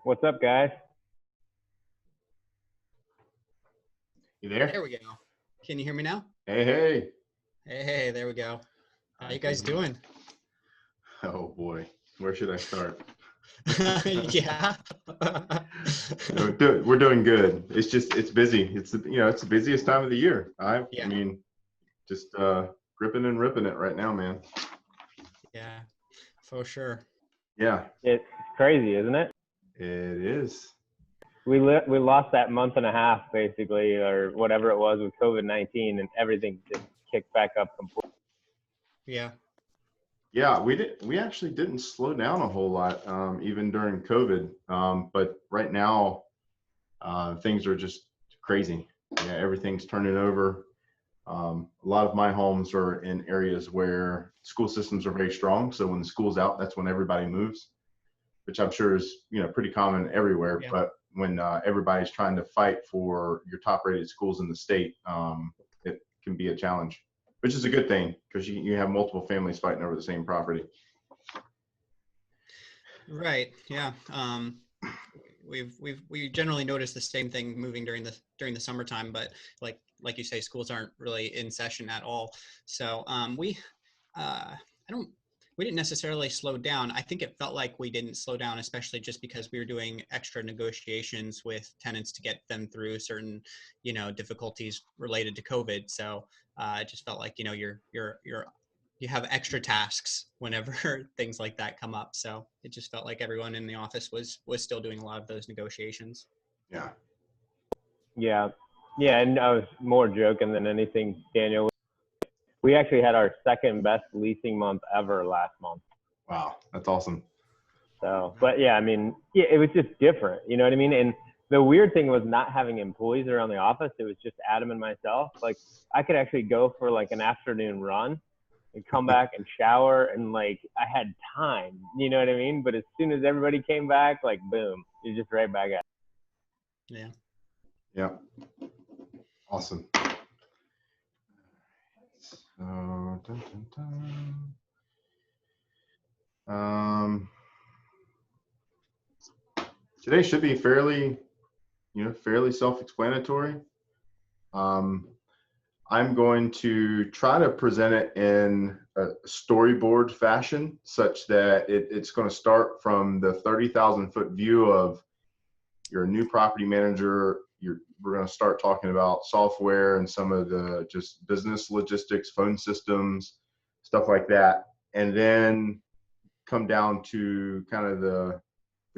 What's up, guys? You there? There we go. Can you hear me now? Hey, hey. Hey, there we go. How you guys doing? Oh boy, where should I start? Yeah. We're doing good. It's busy. It's the busiest time of the year. I mean, just gripping and ripping it right now, man. Yeah, for sure. Yeah. It's crazy, isn't it? It is. We lost that month and a half, basically, or whatever it was with COVID-19, and everything just kicked back up completely. Yeah. Yeah, we actually didn't slow down a whole lot, even during COVID. But right now, things are just crazy. Yeah, everything's turning over. A lot of my homes are in areas where school systems are very strong. So when the school's out, that's when everybody moves, which I'm sure is, pretty common everywhere. Yeah. But when everybody's trying to fight for your top rated schools in the state, it can be a challenge, which is a good thing because you have multiple families fighting over the same property. Right. Yeah. We generally notice the same thing moving during the summertime, but like you say, schools aren't really in session at all. So we didn't necessarily slow down. I think it felt like we didn't slow down, especially just because we were doing extra negotiations with tenants to get them through certain, difficulties related to COVID. So it just felt like, you have extra tasks whenever things like that come up. So it just felt like everyone in the office was still doing a lot of those negotiations. Yeah. Yeah, and I was more joking than anything, Daniel. We actually had our second best leasing month ever last month. Wow, that's awesome. So, but yeah, I mean, yeah, it was just different, you know what I mean? And the weird thing was not having employees around the office. It was just Adam and myself. Like, I could actually go for like an afternoon run and come back and shower, and like I had time, you know what I mean? But as soon as everybody came back, like boom, you're just right back at it. Yeah. Yeah. Awesome. So, today should be fairly self-explanatory. I'm going to try to present it in a storyboard fashion such that it's going to start from the 30,000-foot view of you're a new property manager. We're going to start talking about software and some of the just business logistics, phone systems, stuff like that. And then come down to kind of the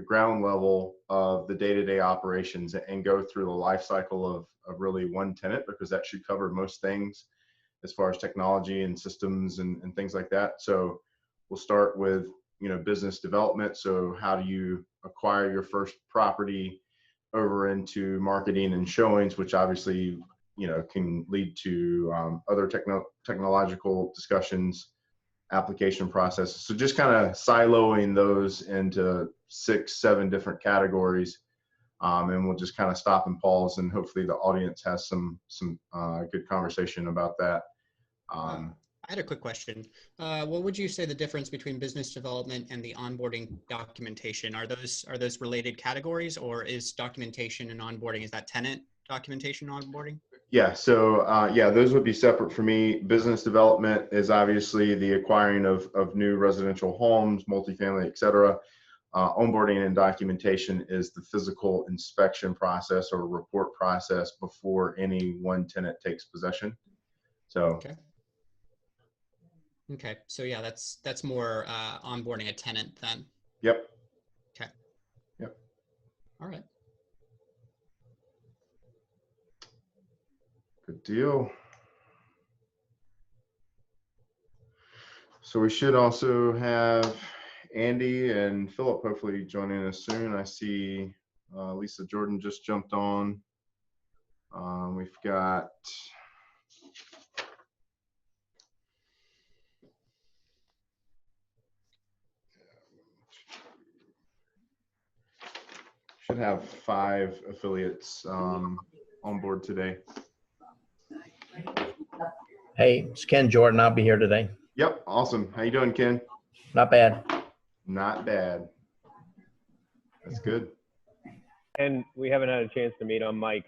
ground level of the day-to-day operations and go through the life cycle of really one tenant, because that should cover most things as far as technology and systems and things like that. So we'll start with, business development. So how do you acquire your first property over into marketing and showings, which obviously, can lead to other technological discussions, application processes. So just kind of siloing those into 6-7 different categories. And we'll just kind of stop and pause, and hopefully the audience has some good conversation about that. I had a quick question. What would you say the difference between business development and the onboarding documentation? Are those related categories, or is documentation and onboarding, is that tenant documentation onboarding? Yeah, so those would be separate for me. Business development is obviously the acquiring of new residential homes, multifamily, et cetera. Onboarding and documentation is the physical inspection process or report process before any one tenant takes possession. So. Okay. So yeah, that's more onboarding a tenant then. Yep. Okay. Yep. All right. Good deal. So we should also have Andy and Philip hopefully joining us soon. I see Lisa Jordan just jumped on. We've got should have 5 affiliates on board today. Hey, it's Ken Jordan. I'll be here today. Yep, awesome. How you doing, Ken? Not bad. Not bad. That's good. And we haven't had a chance to meet on Mike.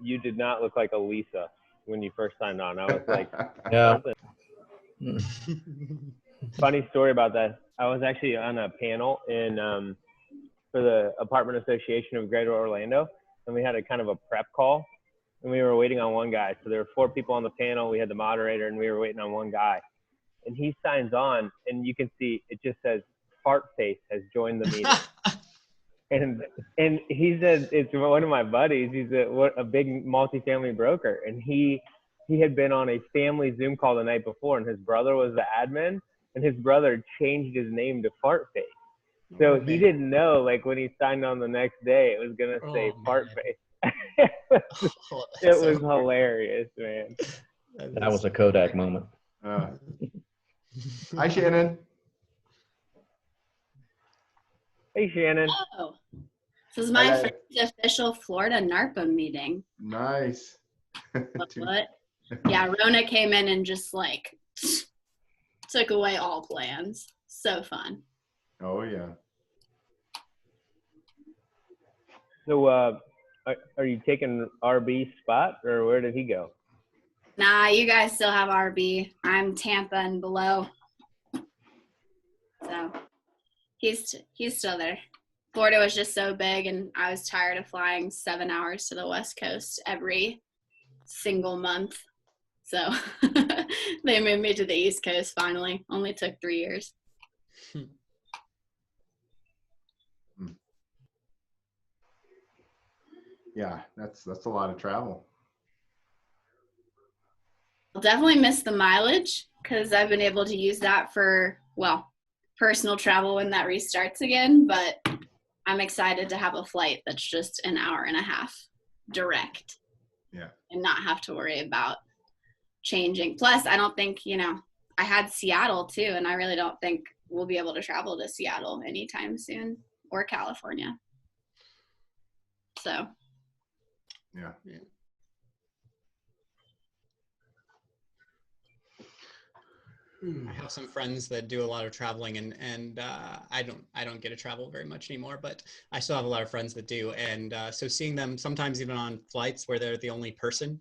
You did not look like a Lisa when you first signed on. I was like, Yeah. funny story about that. I was actually on a panel for the Apartment Association of Greater Orlando, and we had a kind of a prep call, and we were waiting on one guy. So there were 4 people on the panel. We had the moderator, and we were waiting on one guy. And he signs on, and you can see it just says Fart Face has joined the meeting. And he said, it's one of my buddies. He's a big multifamily broker, and he had been on a family Zoom call the night before, and his brother was the admin, and his brother changed his name to Fart Face. So he didn't know, like, when he signed on the next day, it was gonna say Fart Face. It was hilarious, man. That was a Kodak moment. Hi, Shannon. Hey, Shannon. Oh, this is my first official Florida NARPA meeting. Nice. What? Yeah, Rona came in and just like took away all plans. So fun. Oh, yeah. So, are you taking RB's spot, or where did he go? Nah, you guys still have RB. I'm Tampa and below. So he's still there. Florida was just so big, and I was tired of flying 7 hours to the West Coast every single month. So they moved me to the East Coast finally. Only took 3 years. Yeah, that's a lot of travel. I'll definitely miss the mileage because I've been able to use that for, well, personal travel when that restarts again. But I'm excited to have a flight that's just an hour and a half direct. Yeah. And not have to worry about changing. Plus, I don't think, I had Seattle too, and I really don't think we'll be able to travel to Seattle anytime soon, or California. So. Yeah. I have some friends that do a lot of traveling, and I don't get to travel very much anymore, but I still have a lot of friends that do. And so seeing them sometimes even on flights where they're the only person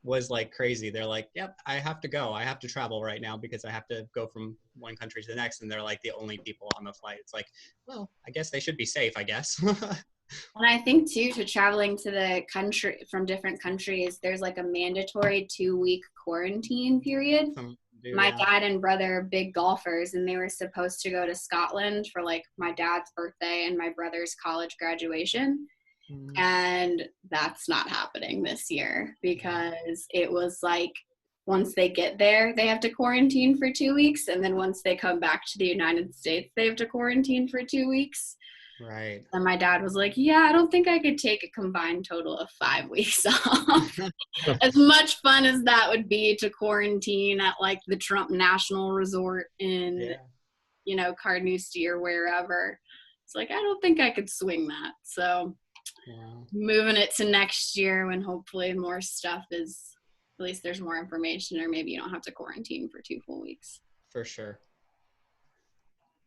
was like crazy. They're like, yep, I have to go. I have to travel right now because I have to go from one country to the next. And they're like the only people on the flight. It's like, well, I guess they should be safe, I guess. And I think too, to traveling to the country from different countries, there's like a mandatory 2-week quarantine period. My dad and brother are big golfers, and they were supposed to go to Scotland for like my dad's birthday and my brother's college graduation. And that's not happening this year because it was like once they get there, they have to quarantine for 2 weeks. And then once they come back to the United States, they have to quarantine for 2 weeks. Right. And my dad was like, yeah, I don't think I could take a combined total of 5 weeks off. As much fun as that would be to quarantine at like the Trump National Resort in, Carnoustie or wherever. It's like, I don't think I could swing that. So moving it to next year when hopefully more stuff is, at least there's more information, or maybe you don't have to quarantine for 2 full weeks. For sure.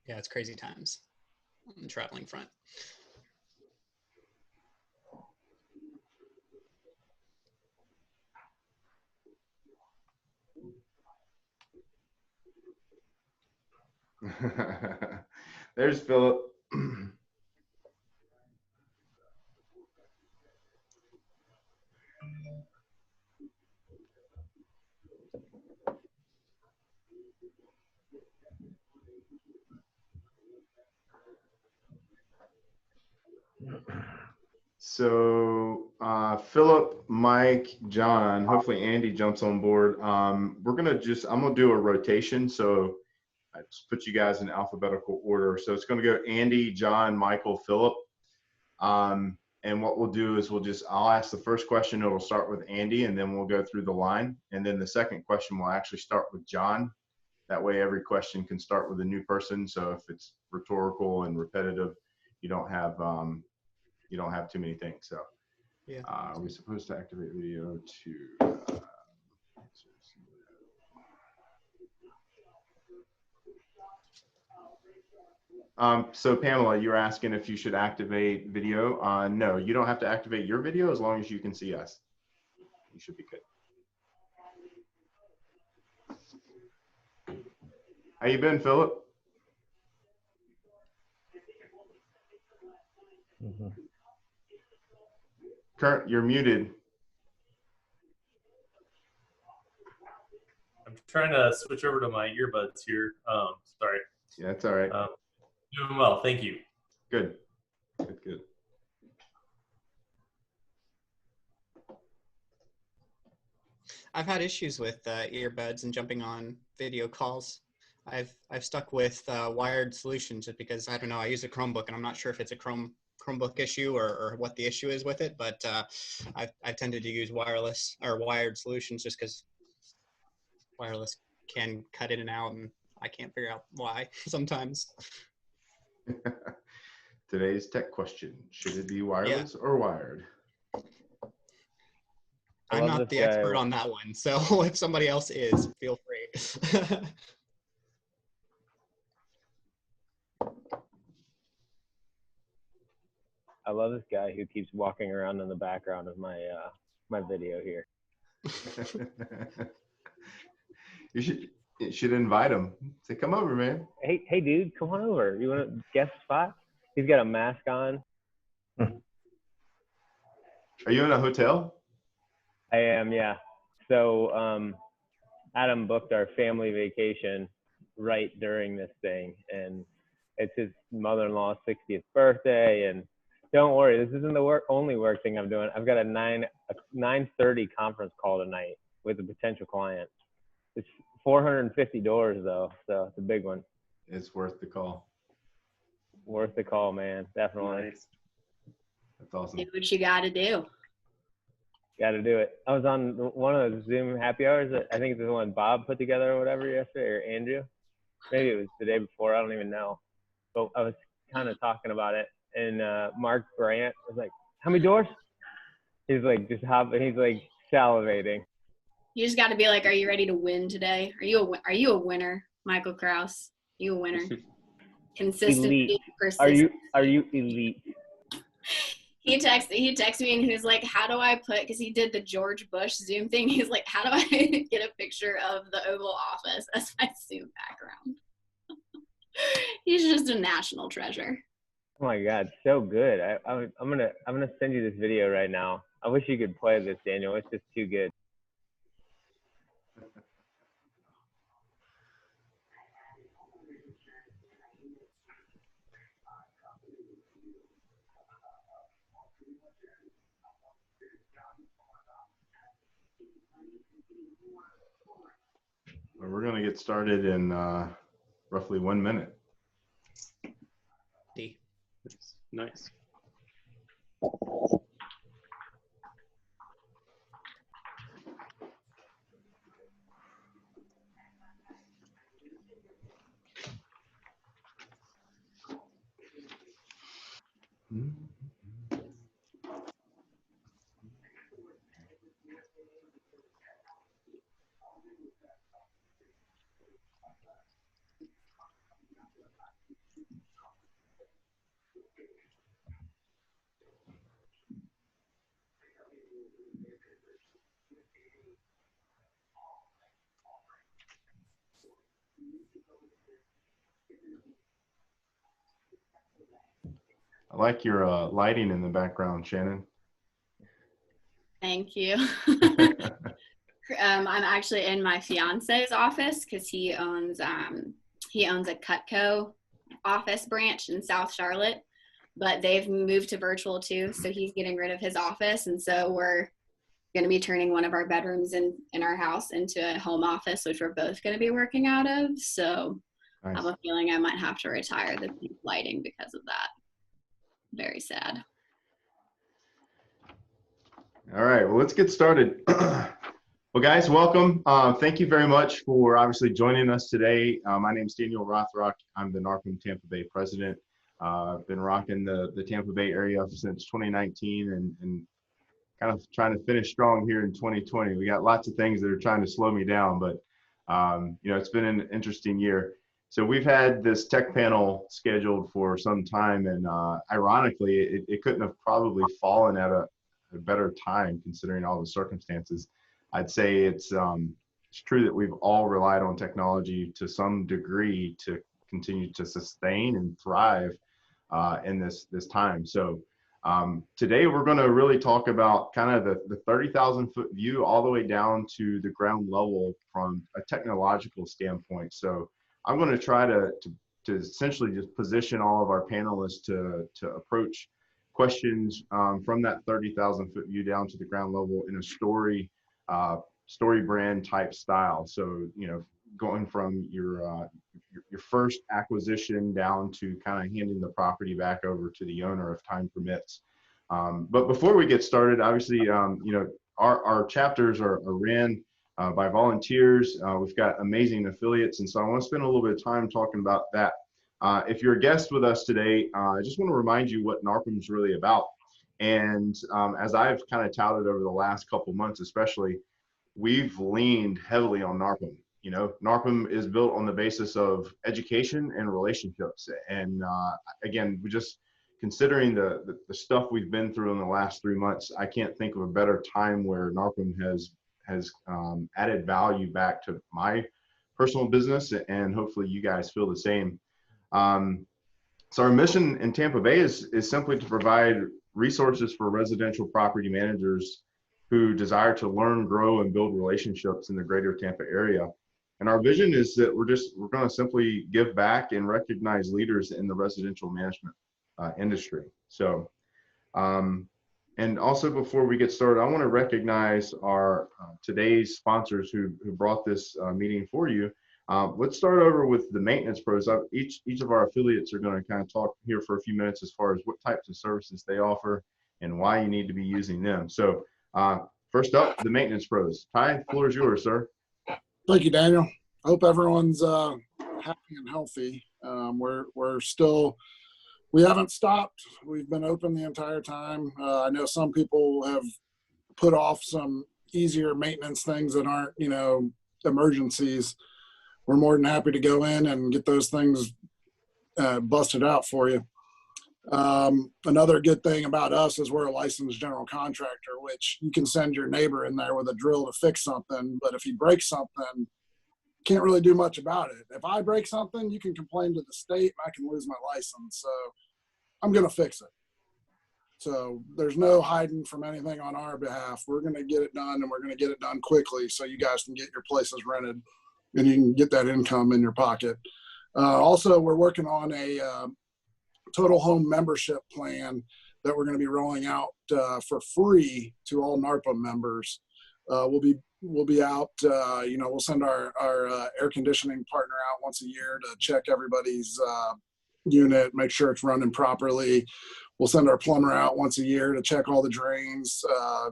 Yeah, it's crazy times on the traveling front. There's Philip. So Philip, Mike, John, hopefully Andy jumps on board. I'm gonna do a rotation. So I just put you guys in alphabetical order. So it's gonna go Andy, John, Michael, Philip. And what we'll do is I'll ask the first question. It'll start with Andy, and then we'll go through the line. And then the second question will actually start with John. That way every question can start with a new person. So if it's rhetorical and repetitive, you don't have too many things. So are we supposed to activate video to So Pamela, you were asking if you should activate video. No, you don't have to activate your video as long as you can see us. You should be good. How you been, Philip? Kurt, you're muted. I'm trying to switch over to my earbuds here. Sorry. Yeah, that's all right. Doing well, thank you. Good. Good, good. I've had issues with earbuds and jumping on video calls. I've stuck with wired solutions just because, I don't know, I use a Chromebook and I'm not sure if it's a Chromebook issue or what the issue is with it, but I've tended to use wireless or wired solutions just because wireless can cut in and out and I can't figure out why sometimes. Today's tech question: should it be wireless or wired? I'm not the expert on that one, so if somebody else is, feel free. I love this guy who keeps walking around in the background of my my video here. You should invite him. Say, come over, man. Hey, dude, come on over. You want a guest spot? He's got a mask on. Are you in a hotel? I am, yeah. So Adam booked our family vacation right during this thing, and it's his mother-in-law's 60th birthday. And don't worry, this isn't the only work thing I'm doing. I've got a 9:30 conference call tonight with a potential client. It's $450 though, so it's a big one. It's worth the call. Worth the call, man. Definitely. Nice. That's awesome. Do what you got to do. Got to do it. I was on one of those Zoom happy hours. I think it's the one Bob put together or whatever yesterday, or Andrew. Maybe it was the day before. I don't even know. But I was kind of talking about it, and Mark Bryant was like, "How many doors?" He's like, just hopping. He's like salivating. You just got to be like, "Are you ready to win today? Are you a winner, Michael Krause? You a winner? Consistency, persistence. Are you elite?" He texted me and he was like, "How do I put?" Because he did the George Bush Zoom thing. He's like, "How do I get a picture of the Oval Office as my Zoom background?" He's just a national treasure. Oh my God, so good. I'm gonna send you this video right now. I wish you could play this, Daniel. It's just too good. We're going to get started in roughly 1 minute. Nice. I like your lighting in the background, Shannon. Thank you. I'm actually in my fiance's office because he owns a Cutco office branch in South Charlotte, but they've moved to virtual too. So he's getting rid of his office, and so we're going to be turning one of our bedrooms in our house into a home office, which we're both going to be working out of. So nice. I have a feeling I might have to retire the lighting because of that. Very sad. All right, well, let's get started. Well, guys, welcome. Thank you very much for obviously joining us today. My name is Daniel Rothrock. I'm the NARPM Tampa Bay president. I've been rocking the Tampa Bay area since 2019 and kind of trying to finish strong here in 2020. We got lots of things that are trying to slow me down, but you know, it's been an interesting year. So we've had this tech panel scheduled for some time, and ironically, it couldn't have probably fallen at a better time considering all the circumstances. I'd say it's true that we've all relied on technology to some degree to continue to sustain and thrive in this time. So today we're going to really talk about kind of the 30,000 foot view all the way down to the ground level from a technological standpoint. So I'm going to try to essentially just position all of our panelists to approach questions from that 30,000 foot view down to the ground level in a story brand type style. So, you know, going from your first acquisition down to kind of handing the property back over to the owner if time permits. But before we get started, obviously, you know, our chapters are ran by volunteers. We've got amazing affiliates, and so I want to spend a little bit of time talking about that. If you're a guest with us today, I just want to remind you what NARPM is really about. And as I've kind of touted over the last couple months, especially, we've leaned heavily on NARPM. You know, NARPM is built on the basis of education and relationships. And again, we just considering the stuff we've been through in the last 3 months, I can't think of a better time where NARPM has added value back to my personal business, and hopefully you guys feel the same. So our mission in Tampa Bay is simply to provide resources for residential property managers who desire to learn, grow, and build relationships in the greater Tampa area. And our vision is that we're going to simply give back and recognize leaders in the residential management industry. So, and also before we get started, I want to recognize our today's sponsors who brought this meeting for you. Let's start over with the maintenance pros. Each of our affiliates are going to kind of talk here for a few minutes as far as what types of services they offer and why you need to be using them. So first up, the maintenance pros. Ty, the floor is yours, sir. Thank you, Daniel. I hope everyone's happy and healthy. We haven't stopped. We've been open the entire time. I know some people have put off some easier maintenance things that aren't, you know, emergencies. We're more than happy to go in and get those things busted out for you. Another good thing about us is we're a licensed general contractor, which you can send your neighbor in there with a drill to fix something. But if he breaks something, can't really do much about it. If I break something, you can complain to the state and I can lose my license. So I'm going to fix it. So there's no hiding from anything on our behalf. We're going to get it done, and we're going to get it done quickly so you guys can get your places rented and you can get that income in your pocket. Also, we're working on a total home membership plan that we're going to be rolling out for free to all NARPM members. We'll be out, you know, we'll send our air conditioning partner out once a year to check everybody's unit, make sure it's running properly. We'll send our plumber out once a year to check all the drains,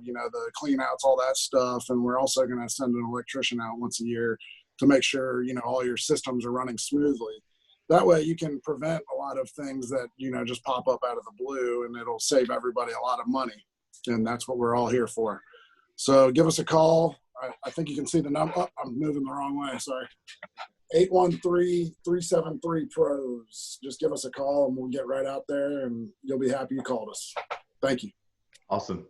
you know, the clean outs, all that stuff. And we're also going to send an electrician out once a year to make sure, you know, all your systems are running smoothly. That way you can prevent a lot of things that, you know, just pop up out of the blue, and it'll save everybody a lot of money. And that's what we're all here for. So give us a call. I think you can see the number. Oh, I'm moving the wrong way. Sorry. 813-373-PROS. Just give us a call and we'll get right out there, and you'll be happy you called us. Thank you. Awesome.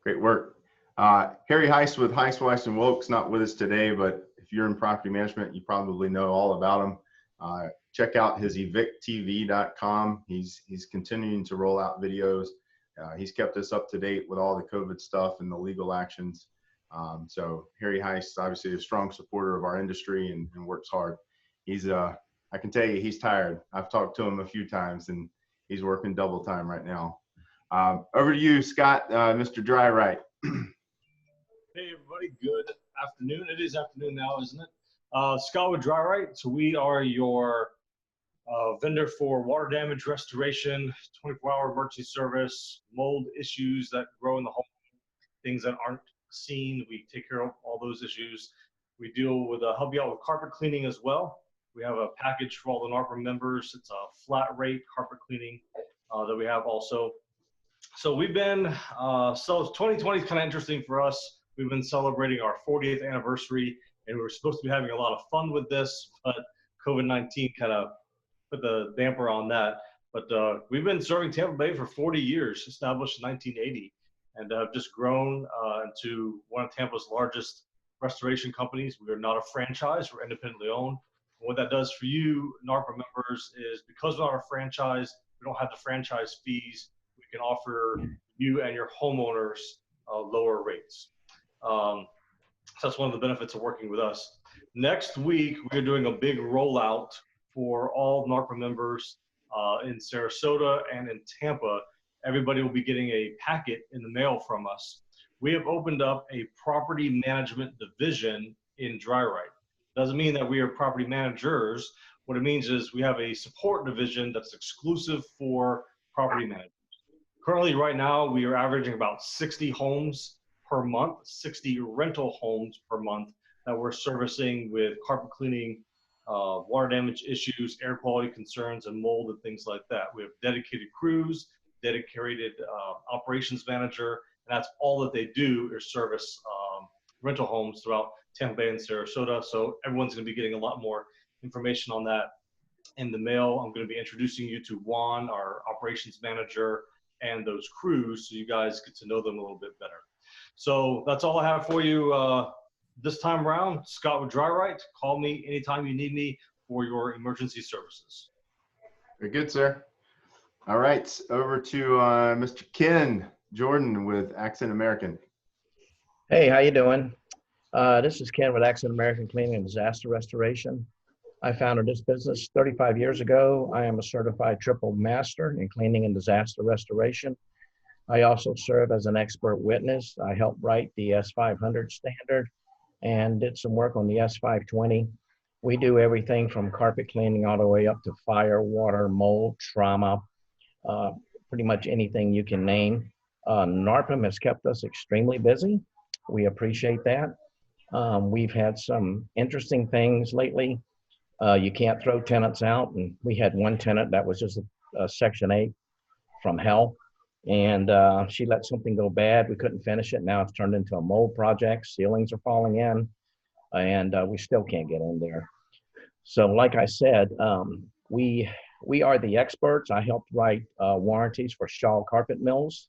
Great work. Harry Heiss with Heiss, Weiss & Wilkes, not with us today, but if you're in property management, you probably know all about him. Check out his evicttv.com. He's continuing to roll out videos. He's kept us up to date with all the COVID stuff and the legal actions. So Harry Heiss is obviously a strong supporter of our industry and works hard. He's I can tell you he's tired. I've talked to him a few times and he's working double time right now. Over to you, Scott, Mr. Dry Right. Hey everybody, good afternoon. It is afternoon now, isn't it? Scott with Dry Right. So we are your vendor for water damage restoration, 24-hour emergency service, mold issues that grow in the home, things that aren't seen. We take care of all those issues. We deal with help you out with carpet cleaning as well. We have a package for all the NARPM members. It's a flat rate carpet cleaning that we have also. So we've been, so 2020 is kind of interesting for us. We've been celebrating our 40th anniversary, and we were supposed to be having a lot of fun with this, but COVID-19 kind of put the damper on that. But we've been serving Tampa Bay for 40 years, established in 1980, and have just grown into one of Tampa's largest restoration companies. We are not a franchise, we're independently owned. And what that does for you, NARPA members, is because we're not a franchise, we don't have the franchise fees, we can offer you and your homeowners lower rates. So that's one of the benefits of working with us. Next week, we're doing a big rollout for all NARPA members in Sarasota and in Tampa. Everybody will be getting a packet in the mail from us. We have opened up a property management division in Dryrite. Doesn't mean that we are property managers. What it means is we have a support division that's exclusive for property managers. Currently, right now, we are averaging about 60 homes per month, 60 rental homes per month that we're servicing with carpet cleaning, water damage issues, air quality concerns, and mold and things like that. We have dedicated crews, dedicated operations manager, and that's all that they do is service rental homes throughout Tampa Bay and Sarasota. So everyone's going to be getting a lot more information on that in the mail. I'm going to be introducing you to Juan, our operations manager, and those crews, so you guys get to know them a little bit better. So that's all I have for you this time around. Scott with Dryrite. Call me anytime you need me for your emergency services. Very good, sir. All right, over to Mr. Ken Jordan with Accent American. Hey, how you doing? This is Ken with Accent American Cleaning and Disaster Restoration. I founded this business 35 years ago. I am a certified triple master in cleaning and disaster restoration. I also serve as an expert witness. I helped write the S500 standard and did some work on the S520. We do everything from carpet cleaning all the way up to fire, water, mold, trauma, pretty much anything you can name. NARPM has kept us extremely busy. We appreciate that. We've had some interesting things lately. You can't throw tenants out, and we had one tenant that was just a Section 8 from hell, and she let something go bad. We couldn't finish it. Now it's turned into a mold project. Ceilings are falling in, and we still can't get in there. So like I said, we are the experts. I helped write warranties for Shaw Carpet Mills,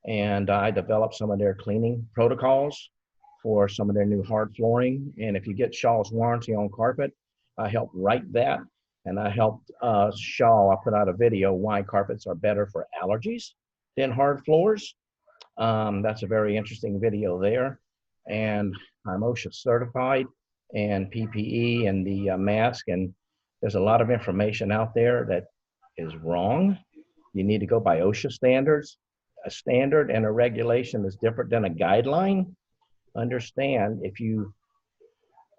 and I developed some of their cleaning protocols for some of their new hard flooring. And if you get Shaw's warranty on carpet, I helped write that, and I helped Shaw. I put out a video why carpets are better for allergies than hard floors. That's a very interesting video there. And I'm OSHA certified and PPE and the mask, and there's a lot of information out there that is wrong. You need to go by OSHA standards. A standard and a regulation is different than a guideline. Understand, if you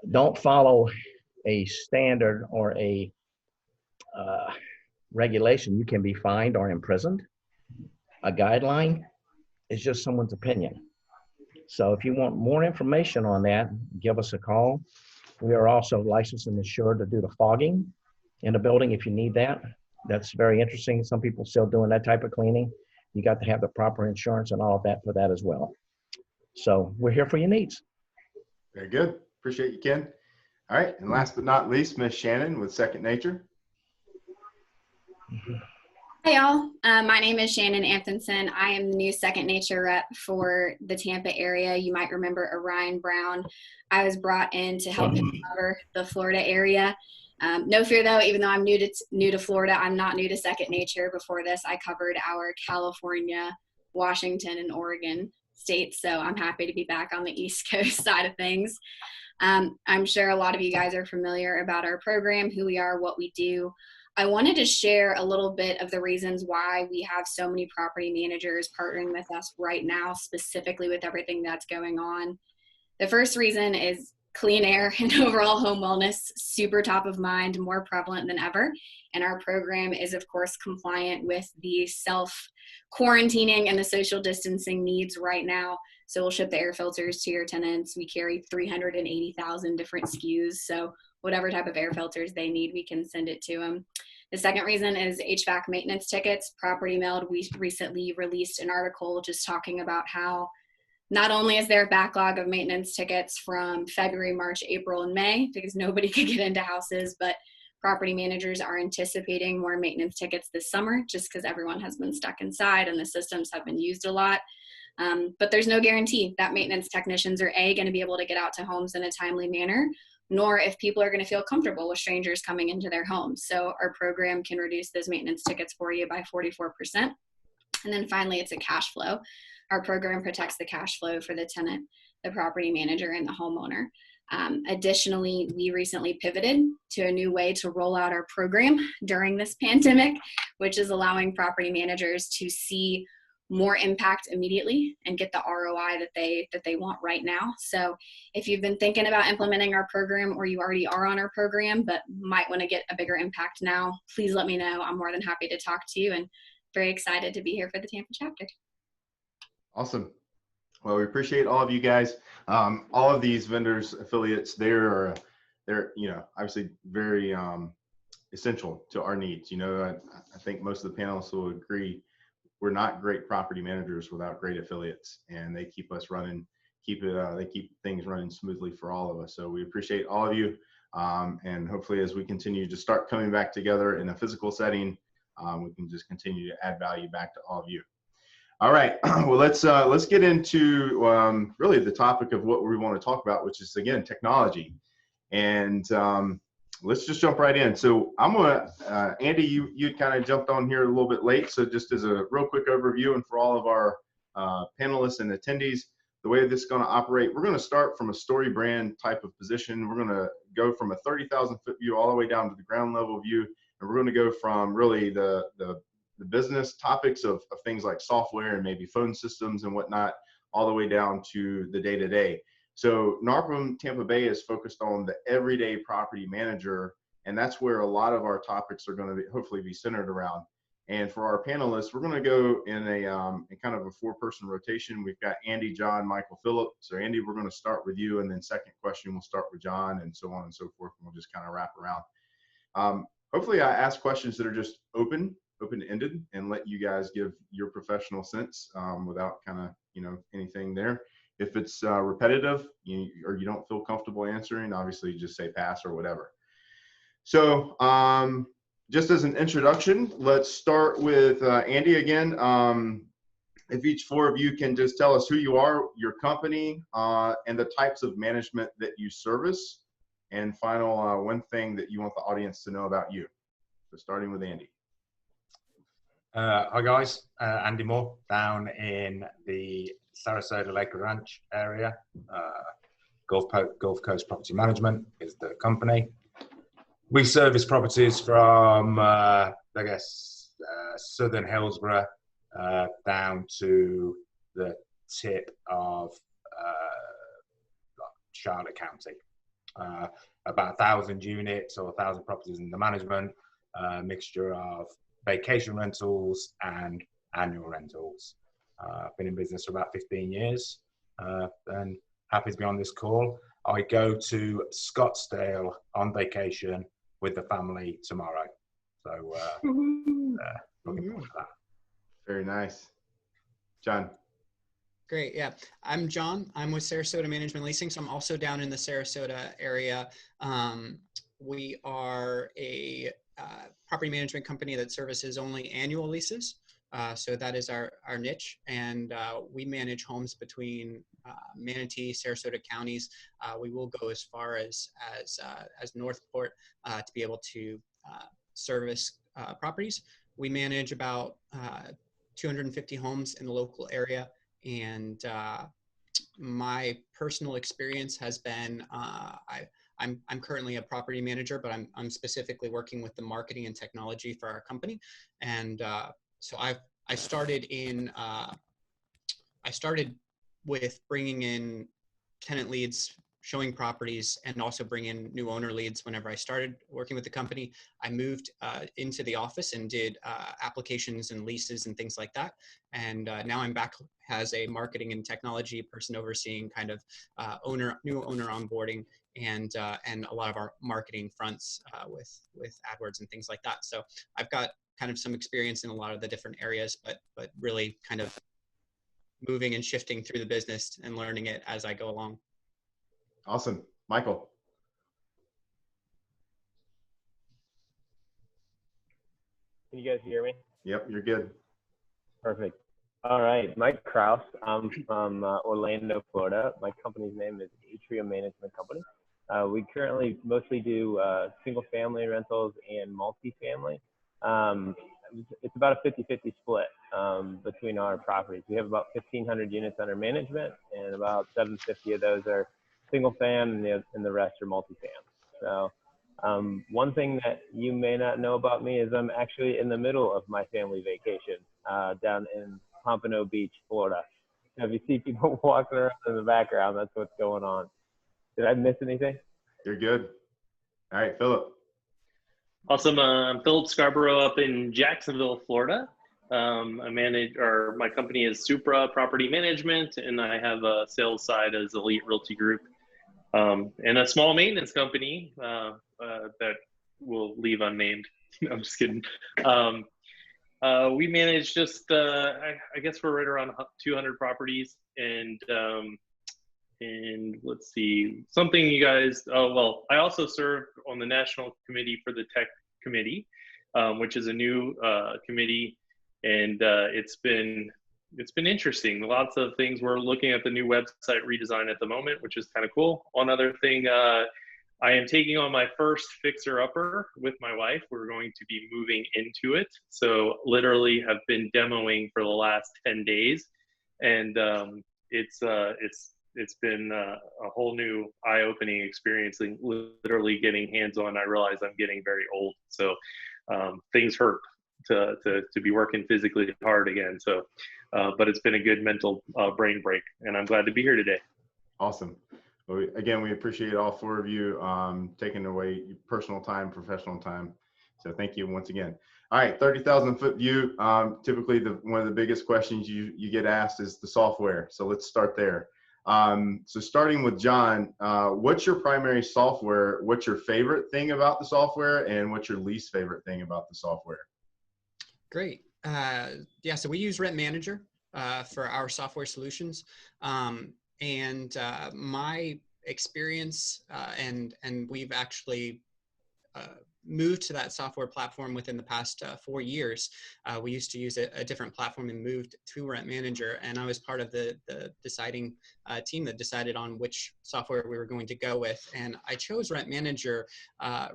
don't follow a standard or a regulation, you can be fined or imprisoned. A guideline is just someone's opinion. So if you want more information on that, give us a call. We are also licensed and insured to do the fogging in the building if you need that. That's very interesting. Some people still doing that type of cleaning. You got to have the proper insurance and all of that for that as well. So we're here for your needs. Very good. Appreciate you, Ken. All right, and last but not least, Miss Shannon with Second Nature. Hi, y'all. My name is Shannon Anthonson. I am the new Second Nature rep for the Tampa area. You might remember Orion Brown. I was brought in to help him cover the Florida area. No fear, though, even though I'm new to Florida, I'm not new to Second Nature. Before this, I covered our California, Washington, and Oregon states, so I'm happy to be back on the East Coast side of things. I'm sure a lot of you guys are familiar about our program, who we are, what we do. I wanted to share a little bit of the reasons why we have so many property managers partnering with us right now, specifically with everything that's going on. The first reason is clean air and overall home wellness, super top of mind, more prevalent than ever. And our program is, of course, compliant with the self-quarantining and the social distancing needs right now. So we'll ship the air filters to your tenants. We carry 380,000 different SKUs. So whatever type of air filters they need, we can send it to them. The second reason is HVAC maintenance tickets. Property Meld, we recently released an article just talking about how not only is there a backlog of maintenance tickets from February, March, April, and May, because nobody could get into houses, but property managers are anticipating more maintenance tickets this summer just because everyone has been stuck inside and the systems have been used a lot. But there's no guarantee that maintenance technicians are going to be able to get out to homes in a timely manner, nor if people are going to feel comfortable with strangers coming into their homes. So our program can reduce those maintenance tickets for you by 44%. And then finally, it's a cash flow. Our program protects the cash flow for the tenant, the property manager, and the homeowner. Additionally, we recently pivoted to a new way to roll out our program during this pandemic, which is allowing property managers to see more impact immediately and get the ROI that they want right now. So if you've been thinking about implementing our program, or you already are on our program but might want to get a bigger impact now, please let me know. I'm more than happy to talk to you, and very excited to be here for the Tampa chapter. Awesome. Well, we appreciate all of you guys. All of these vendors, affiliates, they're obviously very essential to our needs. I think most of the panelists will agree we're not great property managers without great affiliates, and they keep us running, they keep things running smoothly for all of us. So we appreciate all of you, and hopefully as we continue to start coming back together in a physical setting, we can just continue to add value back to all of you. All right, well, let's get into really the topic of what we want to talk about, which is, again, technology. And let's just jump right in. So I'm gonna, Andy, you kind of jumped on here a little bit late. So just as a real quick overview, and for all of our panelists and attendees, the way this is gonna operate, we're gonna start from a story brand type of position. We're gonna go from a 30,000 foot view all the way down to the ground level view. And we're gonna go from really the business topics of things like software and maybe phone systems and whatnot, all the way down to the day-to-day. So NARPM Tampa Bay is focused on the everyday property manager, and that's where a lot of our topics are going to hopefully be centered around. And for our panelists, we're going to go in a kind of a four-person rotation. We've got Andy, John, Michael, Philip. So Andy, we're going to start with you, and then second question we'll start with John, and so on and so forth, and we'll just kind of wrap around. Hopefully I ask questions that are just open-ended and let you guys give your professional sense without kind of, anything there. If it's repetitive or you don't feel comfortable answering, obviously just say pass or whatever. So just as an introduction, let's start with Andy again. If each four of you can just tell us who you are, your company, and the types of management that you service, and final one thing that you want the audience to know about you. So starting with Andy. Hi guys, Andy Moore down in the Sarasota Lake Ranch area. Gulf Coast Property Management is the company. We service properties from, southern Hillsborough down to the tip of Charlotte County. About 1,000 units or 1,000 properties in the management, mixture of vacation rentals and annual rentals. I've been in business for about 15 years and happy to be on this call. I go to Scottsdale on vacation with the family tomorrow. So looking forward to that. Very nice. John. Great. Yeah, I'm John. I'm with Sarasota Management Leasing. So I'm also down in the Sarasota area. We are a property management company that services only annual leases. So that is our niche. And we manage homes between Manatee, Sarasota counties. We will go as far as Northport to be able to service properties. We manage about 250 homes in the local area. And my personal experience has been, I'm currently a property manager, but I'm specifically working with the marketing and technology for our company. And so I started with bringing in tenant leads, showing properties, and also bring in new owner leads. Whenever I started working with the company, I moved into the office and did applications and leases and things like that. And now I'm back as a marketing and technology person overseeing kind of new owner onboarding and a lot of our marketing fronts with AdWords and things like that. So I've got kind of some experience in a lot of the different areas, but really kind of moving and shifting through the business and learning it as I go along. Awesome. Michael. Can you guys hear me? Yep, you're good. Perfect. All right, Mike Krause. I'm from Orlando, Florida. My company's name is Atrium Management Company. We currently mostly do single-family rentals and multifamily. It's about a 50-50 split between our properties. We have about 1,500 units under management, and about 750 of those are single-fam, and the rest are multifam. So one thing that you may not know about me is I'm actually in the middle of my family vacation down in Pompano Beach, Florida. So if you see people walking around in the background, that's what's going on. Did I miss anything? You're good. All right, Philip. Awesome. I'm Philip Scarborough up in Jacksonville, Florida. My company is Supra Property Management, and I have a sales side as Elite Realty Group, and a small maintenance company that we'll leave unnamed. I'm just kidding. We manage just, I guess we're right around 200 properties, and let's see, something you guys, I also serve on the National Committee for the Tech Committee, which is a new committee, and it's been interesting. Lots of things. We're looking at the new website redesign at the moment, which is kind of cool. One other thing, I am taking on my first fixer-upper with my wife. We're going to be moving into it. So literally have been demoing for the last 10 days. And it's been a whole new eye-opening experience, literally getting hands-on. I realize I'm getting very old. So things hurt to be working physically hard again. So, but it's been a good mental brain break, and I'm glad to be here today. Awesome. Well, again, we appreciate all four of you taking away your personal time, professional time. So thank you once again. All right, 30,000 foot view. Typically, one of the biggest questions you get asked is the software. So let's start there. So starting with John, what's your primary software? What's your favorite thing about the software, and what's your least favorite thing about the software? Great. Yeah, so we use Rent Manager for our software solutions. And my experience, and we've actually moved to that software platform within the past 4 years. We used to use a different platform and moved to Rent Manager, and I was part of the deciding team that decided on which software we were going to go with. And I chose Rent Manager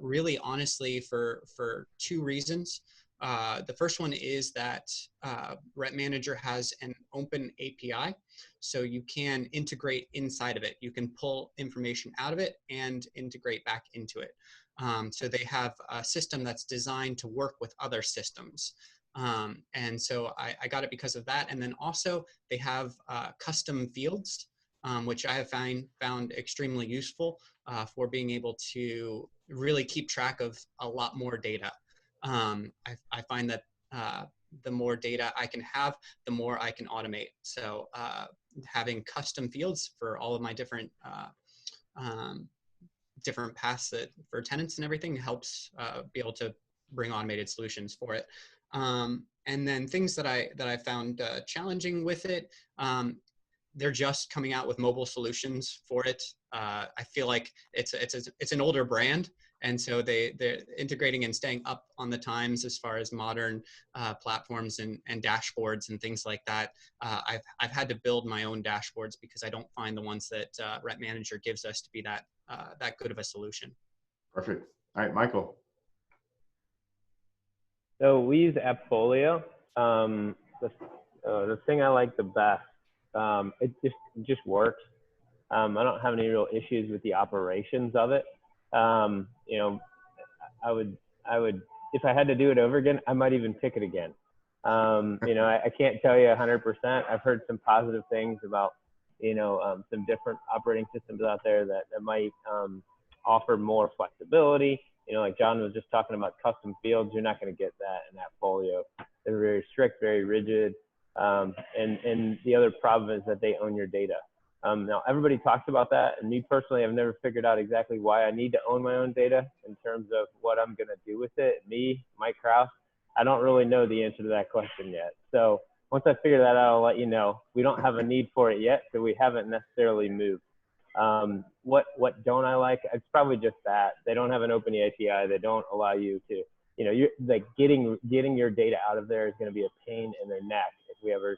really honestly for 2 reasons. The first one is that Rent Manager has an open API, so you can integrate inside of it. You can pull information out of it and integrate back into it. So they have a system that's designed to work with other systems. And so I got it because of that. And then also they have custom fields, which I have found extremely useful for being able to really keep track of a lot more data. I find that the more data I can have, the more I can automate. So having custom fields for all of my different paths for tenants and everything helps be able to bring automated solutions for it. And then things that I found challenging with it, they're just coming out with mobile solutions for it. I feel like it's an older brand, and so they're integrating and staying up on the times as far as modern platforms and dashboards and things like that. I've had to build my own dashboards because I don't find the ones that Rent Manager gives us to be that good of a solution. Perfect. All right, Michael. So we use AppFolio. The thing I like the best, it just works. I don't have any real issues with the operations of it. You know, I would, if I had to do it over again, I might even pick it again. You know, I can't tell you 100%. I've heard some positive things about, you know, some different operating systems out there that might offer more flexibility. You know, like John was just talking about custom fields. You're not going to get that in AppFolio. They're very strict, very rigid. And the other problem is that they own your data. Now, everybody talks about that, and me personally, I've never figured out exactly why I need to own my own data in terms of what I'm going to do with it. Me, Mike Krause, I don't really know the answer to that question yet. So once I figure that out, I'll let you know. We don't have a need for it yet, so we haven't necessarily moved. What don't I like? It's probably just that. They don't have an open API. They don't allow you to you know, you're like getting your data out of there is going to be a pain in the neck if we ever,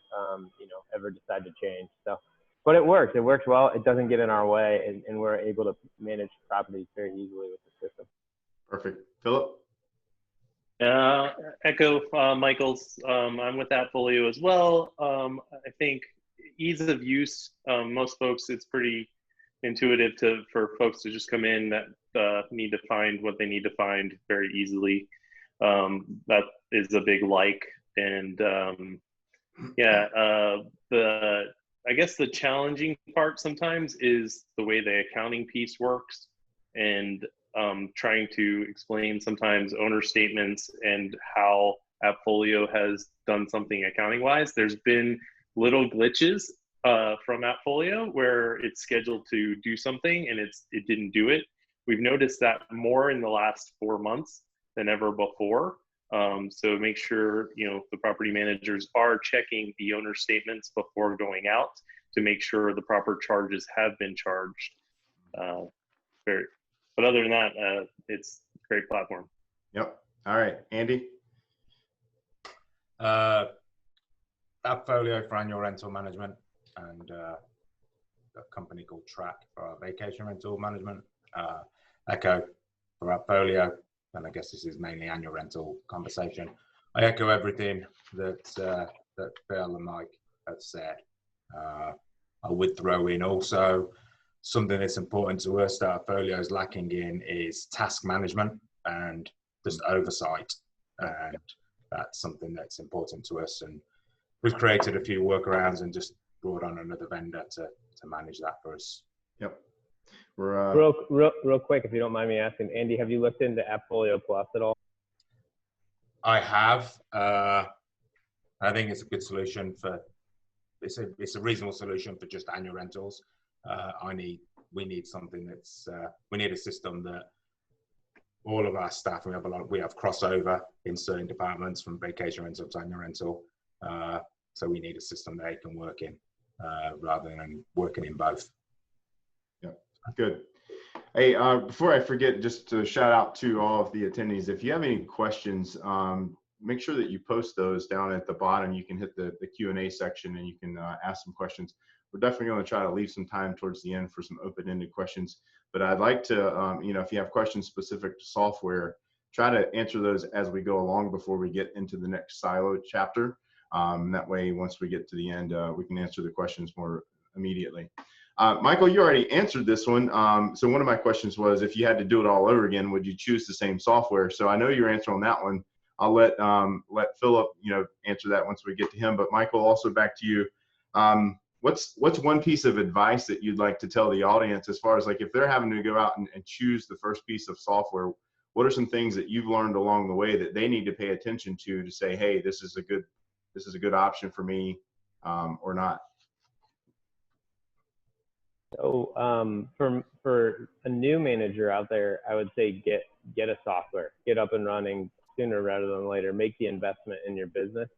you know, ever decide to change. So, but it works. It works well. It doesn't get in our way, and we're able to manage properties very easily with the system. Perfect. Philip? Echo Michael's. I'm with Appfolio as well. I think ease of use, most folks, it's pretty intuitive for folks to just come in that need to find what they need to find very easily. That is a big like. And I guess the challenging part sometimes is the way the accounting piece works, and trying to explain sometimes owner statements and how Appfolio has done something accounting wise. There's been little glitches from Appfolio where it's scheduled to do something and it didn't do it. We've noticed that more in the last 4 months than ever before. So make sure, you know, the property managers are checking the owner statements before going out to make sure the proper charges have been charged. But other than that, it's a great platform. Yep. All right, Andy. Appfolio for annual rental management, and a company called Track for our vacation rental management. Echo for Appfolio, and I guess this is mainly annual rental conversation. I echo everything that Phil and Mike have said. I would throw in also something that's important to us that Appfolio is lacking in is task management and just oversight, and that's something that's important to us. And we've created a few workarounds and just brought on another vendor to manage that for us. Yep. We're real quick, if you don't mind me asking, Andy, have you looked into Appfolio Plus at all? I have. I think it's a good solution for. It's a reasonable solution for just annual rentals. We need something that's. We need a system that all of our staff. We have crossover in certain departments from vacation rental to annual rental. So we need a system that it can work in rather than working in both. Yeah, good. Hey, before I forget, just to shout out to all of the attendees, if you have any questions, make sure that you post those down at the bottom. You can hit the Q&A section and you can ask some questions. We're definitely going to try to leave some time towards the end for some open-ended questions. But I'd like to, you know, if you have questions specific to software, try to answer those as we go along before we get into the next silo chapter. That way, once we get to the end, we can answer the questions more immediately. Michael, you already answered this one. So one of my questions was, if you had to do it all over again, would you choose the same software? So I know your answer on that one. I'll let Philip, you know, answer that once we get to him. But Michael, also back to you. What's one piece of advice that you'd like to tell the audience as far as like if they're having to go out and choose the first piece of software? What are some things that you've learned along the way that they need to pay attention to say, hey, this is a good option for me, or not? So for a new manager out there, I would say get a software, get up and running sooner rather than later. Make the investment in your business.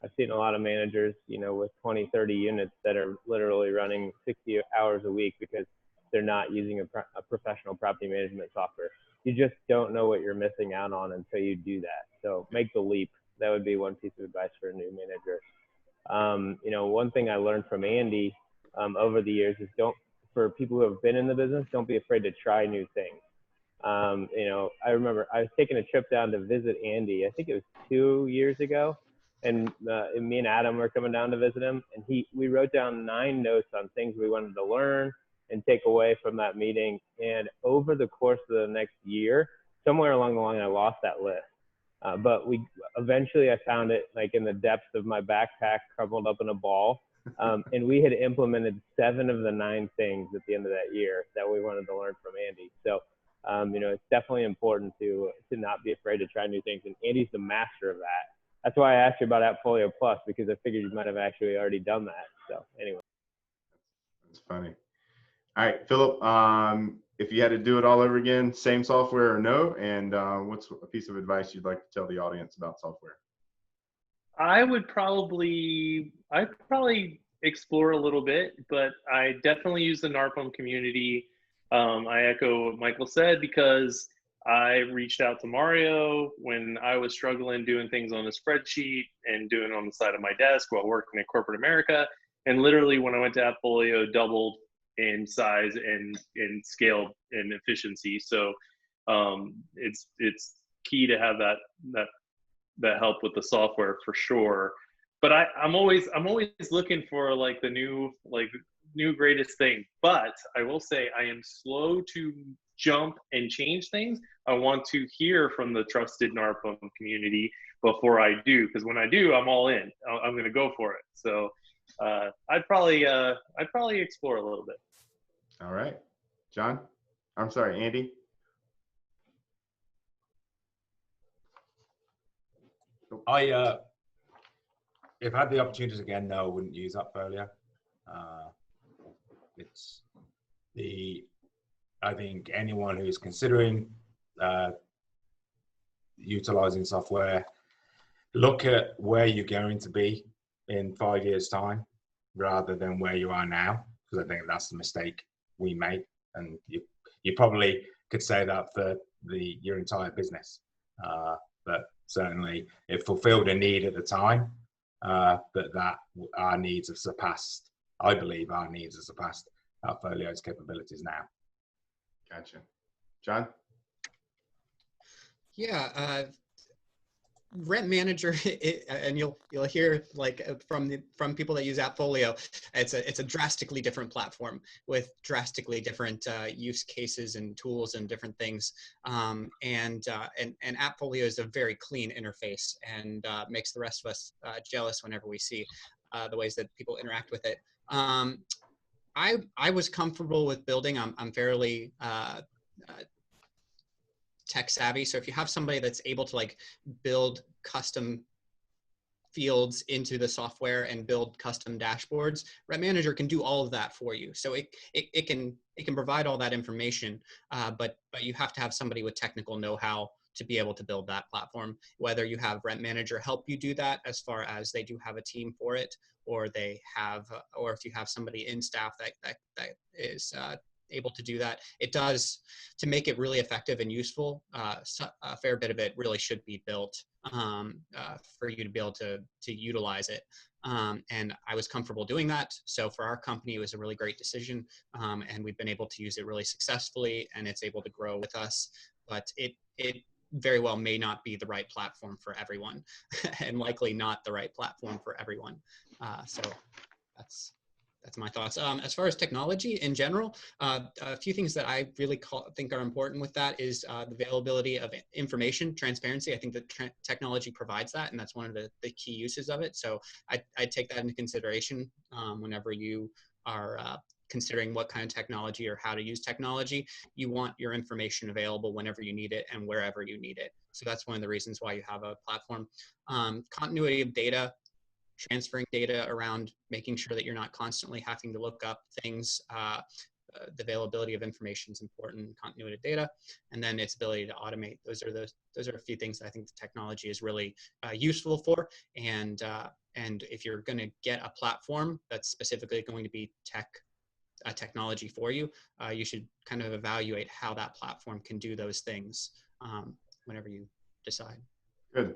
I've seen a lot of managers, you know, with 20, 30 units that are literally running 60 hours a week because they're not using a professional property management software. You just don't know what you're missing out on until you do that. So make the leap. That would be one piece of advice for a new manager. You know, one thing I learned from Andy over the years is for people who have been in the business, don't be afraid to try new things. You know, I remember I was taking a trip down to visit Andy. I think it was 2 years ago. And me and Adam were coming down to visit him, and we wrote down 9 notes on things we wanted to learn and take away from that meeting. And over the course of the next year, somewhere along the line, I lost that list. But eventually I found it like in the depths of my backpack, crumpled up in a ball. And we had implemented 7 of the 9 things at the end of that year that we wanted to learn from Andy. So, you know, it's definitely important to not be afraid to try new things. And Andy's the master of that. That's why I asked you about Appfolio Plus, because I figured you might have actually already done that. So anyway. That's funny. All right, Philip, if you had to do it all over again, same software or no? And what's a piece of advice you'd like to tell the audience about software? I'd probably explore a little bit, but I definitely use the NARPM community. I echo what Michael said, because I reached out to Mario when I was struggling doing things on a spreadsheet and doing on the side of my desk while working at corporate America. And literally when I went to Appfolio, doubled in size and in scale and efficiency. So it's key to have that help with the software for sure. But I'm always looking for like the new greatest thing. But I will say I am slow to jump and change things. I want to hear from the trusted NARPM community before I do, because when I do, I'm all in. I'm going to go for it. So I'd probably explore a little bit. All right, John. I'm sorry, Andy. If I had the opportunities again, no, I wouldn't use Appfolio. I think anyone who's considering utilizing software, look at where you're going to be in 5 years' time rather than where you are now, because I think that's the mistake we make. And you probably could say that for your entire business, but certainly it fulfilled a need at the time, but our needs have surpassed. I believe our needs have surpassed Appfolio's capabilities now. Gotcha. John? Yeah, Rent Manager, and you'll hear like from people that use Appfolio, it's a drastically different platform with drastically different use cases and tools and different things. And Appfolio is a very clean interface and makes the rest of us jealous whenever we see the ways that people interact with it. I was comfortable with building. I'm fairly tech savvy. So if you have somebody that's able to like build custom fields into the software and build custom dashboards, Rent Manager can do all of that for you. So it can provide all that information, but you have to have somebody with technical know-how to be able to build that platform. Whether you have Rent Manager help you do that, as far as they do have a team for it, or or if you have somebody in staff that is able to do that. It does, to make it really effective and useful, a fair bit of it really should be built for you to be able to utilize it. And I was comfortable doing that. So for our company, it was a really great decision. And we've been able to use it really successfully, and it's able to grow with us. But it very well may not be the right platform for everyone, and likely not the right platform for everyone. So that's my thoughts. As far as technology in general, a few things that I really think are important with that is the availability of information, transparency. I think that technology provides that, and that's one of the key uses of it. So I take that into consideration whenever you are considering what kind of technology or how to use technology. You want your information available whenever you need it and wherever you need it. So that's one of the reasons why you have a platform. Continuity of data, transferring data around, making sure that you're not constantly having to look up things. The availability of information is important, continuity of data, and then its ability to automate. Those are a few things that I think the technology is really useful for. And if you're going to get a platform that's specifically going to be technology for you, you should kind of evaluate how that platform can do those things whenever you decide. Good.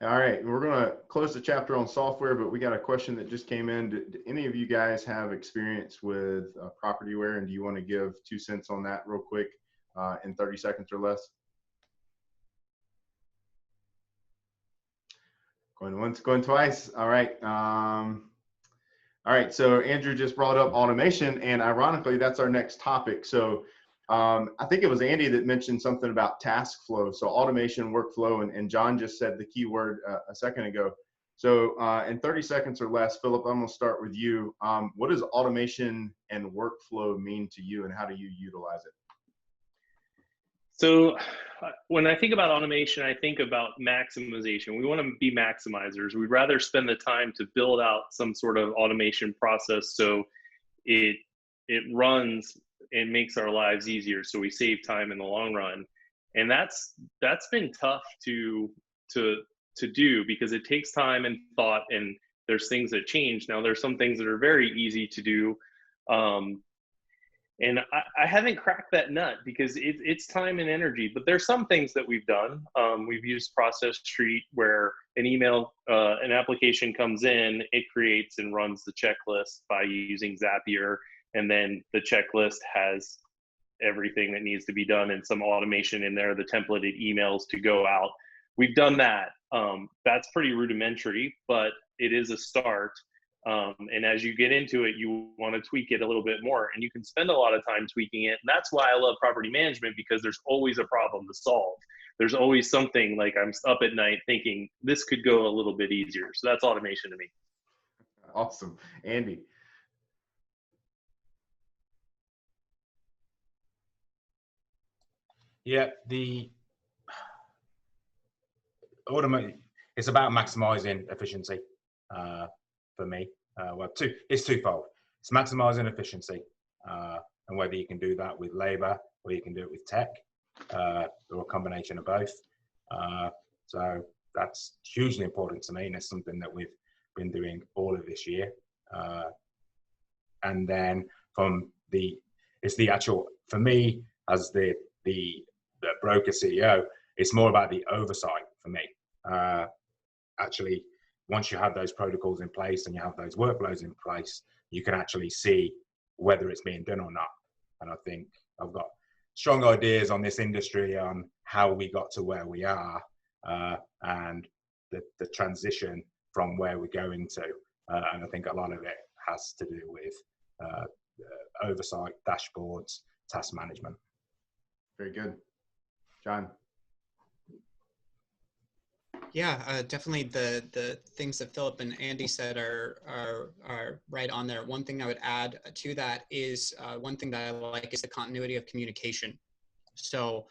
All right, we're going to close the chapter on software, but we got a question that just came in. Do any of you guys have experience with PropertyWare, and do you want to give 2 cents on that real quick in 30 seconds or less? Going once, going twice. All right. All right, so Andrew just brought up automation, and ironically, that's our next topic. So I think it was Andy that mentioned something about task flow. So automation, workflow, and John just said the key word a second ago. So in 30 seconds or less, Philip, I'm going to start with you. What does automation and workflow mean to you, and how do you utilize it? So when I think about automation, I think about maximization. We want to be maximizers. We'd rather spend the time to build out some sort of automation process so it runs and makes our lives easier, so we save time in the long run. And that's been tough to do, because it takes time and thought, and there's things that change. Now there's some things that are very easy to do, And I haven't cracked that nut because it's time and energy. But there's some things that we've done. We've used Process Street, where an application comes in, it creates and runs the checklist by using Zapier, and then the checklist has everything that needs to be done and some automation in there, the templated emails to go out. We've done that. That's pretty rudimentary, but it is a start. And as you get into it, you want to tweak it a little bit more, and you can spend a lot of time tweaking it. And that's why I love property management, because there's always a problem to solve. There's always something, like I'm up at night thinking this could go a little bit easier. So that's automation to me. Awesome. Andy. Yeah, it's about maximizing efficiency for me. It's twofold. It's maximizing efficiency, and whether you can do that with labor or you can do it with tech, or a combination of both. So that's hugely important to me, and it's something that we've been doing all of this year. And then it's the actual, for me as the broker CEO, it's more about the oversight for me. Actually, once you have those protocols in place and you have those workflows in place, you can actually see whether it's being done or not. And I think I've got strong ideas on this industry, on how we got to where we are, and the transition from where we're going to. And I think a lot of it has to do with oversight, dashboards, task management. Very good. John. Yeah, definitely the things that Philip and Andy said are right on there. One thing I would add to that is one thing that I like is the continuity of communication. So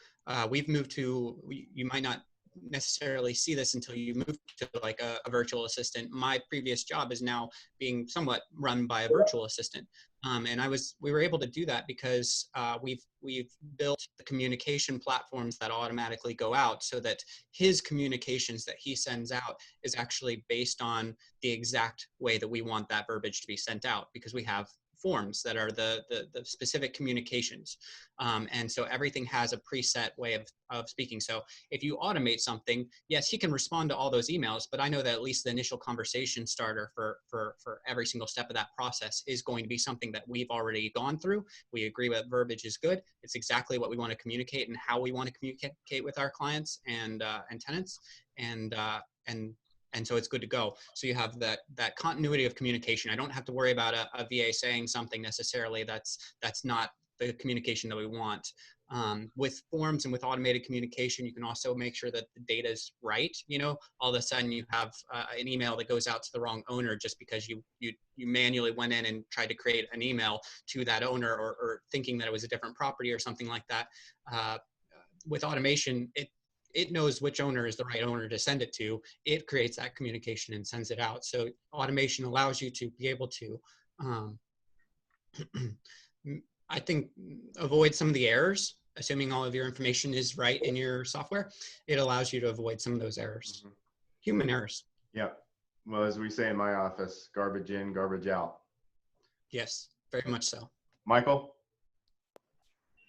we've moved to, you might not necessarily see this until you move to like a virtual assistant. My previous job is now being somewhat run by a virtual assistant. And we were able to do that because we've built the communication platforms that automatically go out, so that his communications that he sends out is actually based on the exact way that we want that verbiage to be sent out, because we have forms that are the specific communications. And so everything has a preset way of speaking. So if you automate something, yes, he can respond to all those emails, but I know that at least the initial conversation starter for every single step of that process is going to be something that we've already gone through. We agree that verbiage is good. It's exactly what we want to communicate and how we want to communicate with our clients and tenants. And so it's good to go. So you have that continuity of communication. I don't have to worry about a VA saying something necessarily that's not the communication that we want. With forms and with automated communication, you can also make sure that the data is right. You know, all of a sudden you have an email that goes out to the wrong owner just because you manually went in and tried to create an email to that owner, or thinking that it was a different property or something like that. With automation, it knows which owner is the right owner to send it to. It creates that communication and sends it out. So automation allows you to be able to, I think, avoid some of the errors. Assuming all of your information is right in your software, it allows you to avoid some of those errors, human errors. Yeah. Well, as we say in my office, garbage in, garbage out. Yes, very much so. Michael?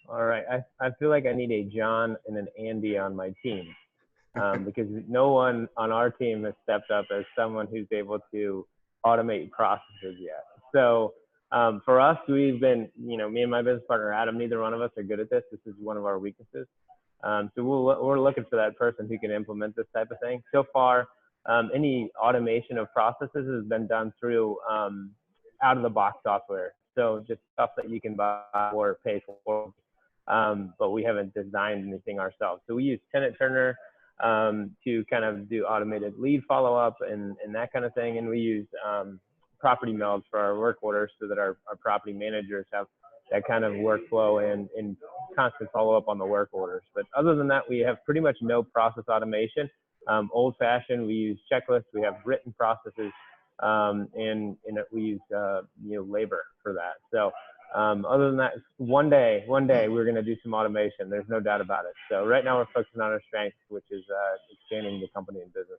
All right. I feel like I need a John and an Andy on my team, because no one on our team has stepped up as someone who's able to automate processes yet. So for us, we've been, me and my business partner, Adam, neither one of us are good at this. This is one of our weaknesses. So we're looking for that person who can implement this type of thing. So far, any automation of processes has been done through out of the box software. So just stuff that you can buy or pay for. But we haven't designed anything ourselves. So we use Tenant Turner to kind of do automated lead follow-up and that kind of thing. And we use property melds for our work orders, so that our property managers have that kind of workflow and constant follow-up on the work orders. But other than that, we have pretty much no process automation. Old-fashioned, we use checklists, we have written processes, and we use labor for that. So other than that, one day we're going to do some automation. There's no doubt about it. So right now we're focusing on our strengths, which is expanding the company and business.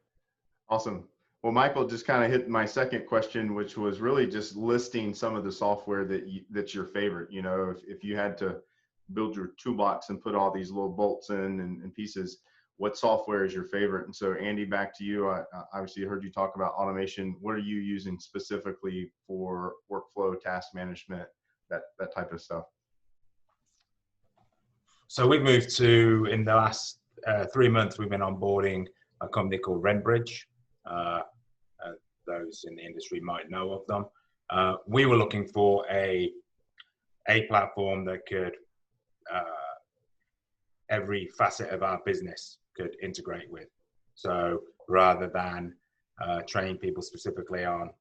Awesome. Well, Michael just kind of hit my second question, which was really just listing some of the software that's your favorite. You know, if you had to build your toolbox and put all these little bolts in and pieces, what software is your favorite? And so, Andy, back to you. I obviously heard you talk about automation. What are you using specifically for workflow, task management, that type of stuff? So we've moved to, in the last 3 months, we've been onboarding a company called RentBridge. Those in the industry might know of them. We were looking for a platform that could, every facet of our business could integrate with. So rather than train people specifically on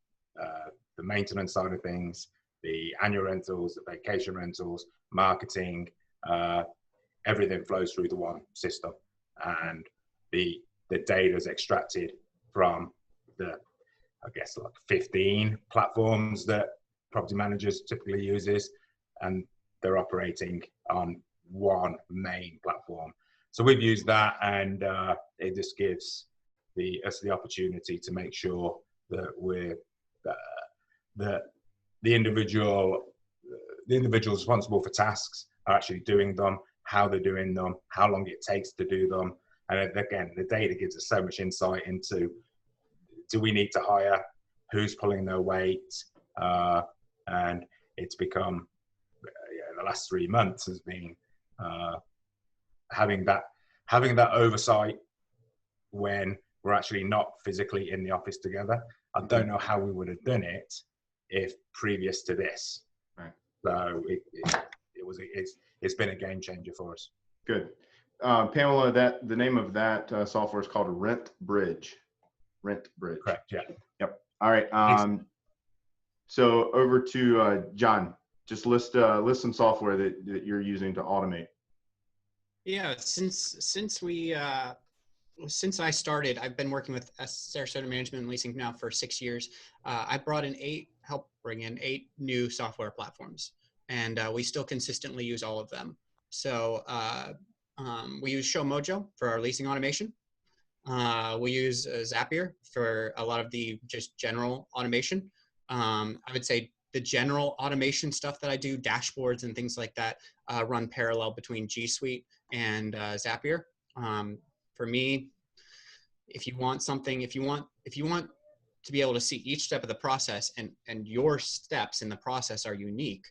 the maintenance side of things, the annual rentals, the vacation rentals, marketing, everything flows through the one system, and the data is extracted from the, I guess, like 15 platforms that property managers typically uses, and they're operating on one main platform. So we've used that, and it just gives us the opportunity to make sure that we're the individuals responsible for tasks are actually doing them, how they're doing them, how long it takes to do them. And again, the data gives us so much insight into, do we need to hire, who's pulling their weight, and it's become, the last 3 months has been having that oversight when we're actually not physically in the office together. I don't know how we would have done it if previous to this. Right. So it's been a game changer for us. Good. Pamela, the name of that software is called RentBridge. RentBridge. Correct. Yeah. Yep. All right. So over to John. Just list some software that you're using to automate. Yeah, since I started, I've been working with Sarasota Management and Leasing now for 6 years. I helped bring in 8 new software platforms, and we still consistently use all of them. So we use ShowMojo for our leasing automation. We use Zapier for a lot of the just general automation. I would say the general automation stuff that I do, dashboards and things like that, run parallel between G Suite and Zapier. For me, if you want to be able to see each step of the process, and your steps in the process are unique,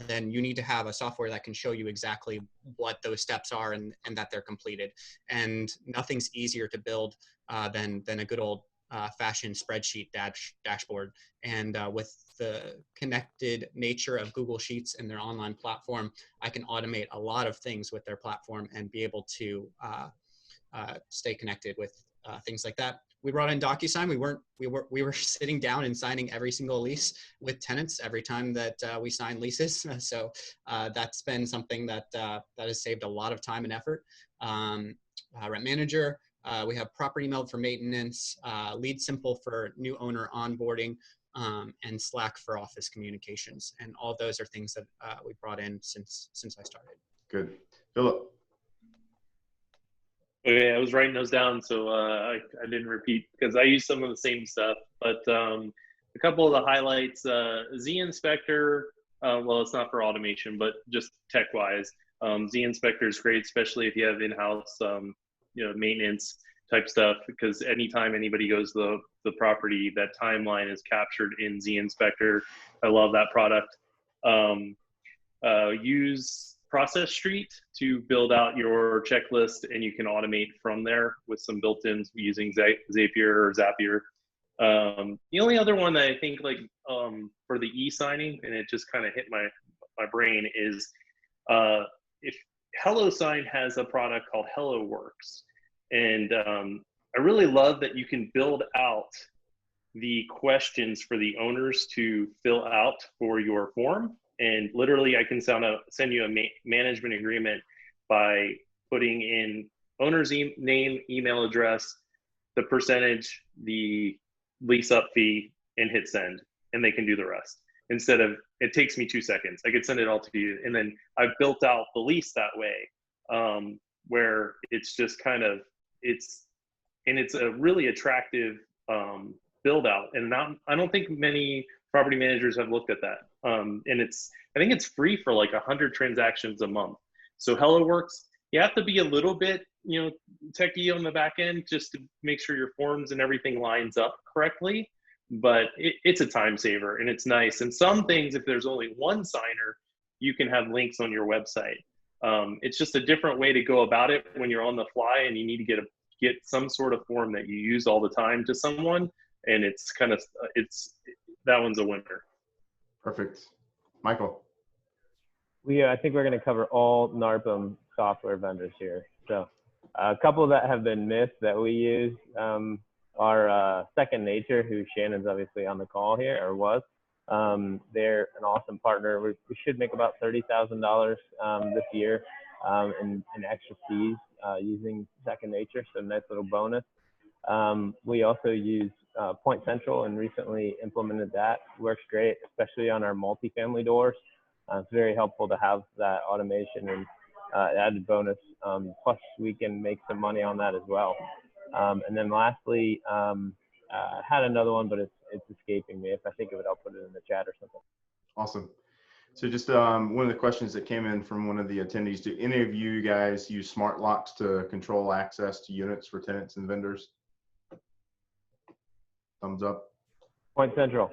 then you need to have a software that can show you exactly what those steps are and that they're completed. And nothing's easier to build than a good old fashioned spreadsheet dashboard. And with the connected nature of Google Sheets and their online platform, I can automate a lot of things with their platform and be able to stay connected with things like that. We brought in DocuSign. We were sitting down and signing every single lease with tenants every time that we sign leases. So that's been something that has saved a lot of time and effort. Rent Manager. We have Property Meld for maintenance, Lead Simple for new owner onboarding, and Slack for office communications. And all those are things that we brought in since I started. Good. Philip. Okay, I was writing those down, so I didn't repeat because I use some of the same stuff. But a couple of the highlights: Z Inspector. Well, it's not for automation, but just tech-wise, Z Inspector is great, especially if you have in-house, maintenance type stuff. Because anytime anybody goes to the property, that timeline is captured in Z Inspector. I love that product. Use Process Street to build out your checklist, and you can automate from there with some built-ins using Zapier or Zapier. The only other one that I think for the e-signing, and it just kind of hit my brain, is if HelloSign has a product called HelloWorks, and I really love that you can build out the questions for the owners to fill out for your form. And literally, I can send you a management agreement by putting in owner's name, email address, the percentage, the lease up fee, and hit send, and they can do the rest. Instead of, it takes me 2 seconds. I could send it all to you, and then I've built out the lease that way, where it's just kind of, it's a really attractive build out, and I don't think many property managers have looked at that. And I think it's free for like 100 transactions a month. So HelloWorks, you have to be a little bit, techie on the back end just to make sure your forms and everything lines up correctly. But it's a time saver and it's nice. And some things, if there's only one signer, you can have links on your website. It's just a different way to go about it when you're on the fly and you need to get some sort of form that you use all the time to someone. And that one's a winner. Perfect. Michael. I think we're going to cover all NARPM software vendors here. So a couple that have been missed that we use are Second Nature, who Shannon's obviously on the call here, or was. They're an awesome partner. We should make about $30,000 this year in extra fees using Second Nature, so nice little bonus. We also use Point Central and recently implemented that. Works great, especially on our multifamily doors. It's very helpful to have that automation and added bonus. Plus, we can make some money on that as well. And then lastly, had another one, but it's escaping me. If I think of it, I'll put it in the chat or something. Awesome. So just one of the questions that came in from one of the attendees, do any of you guys use smart locks to control access to units for tenants and vendors? Thumbs up. Point Central.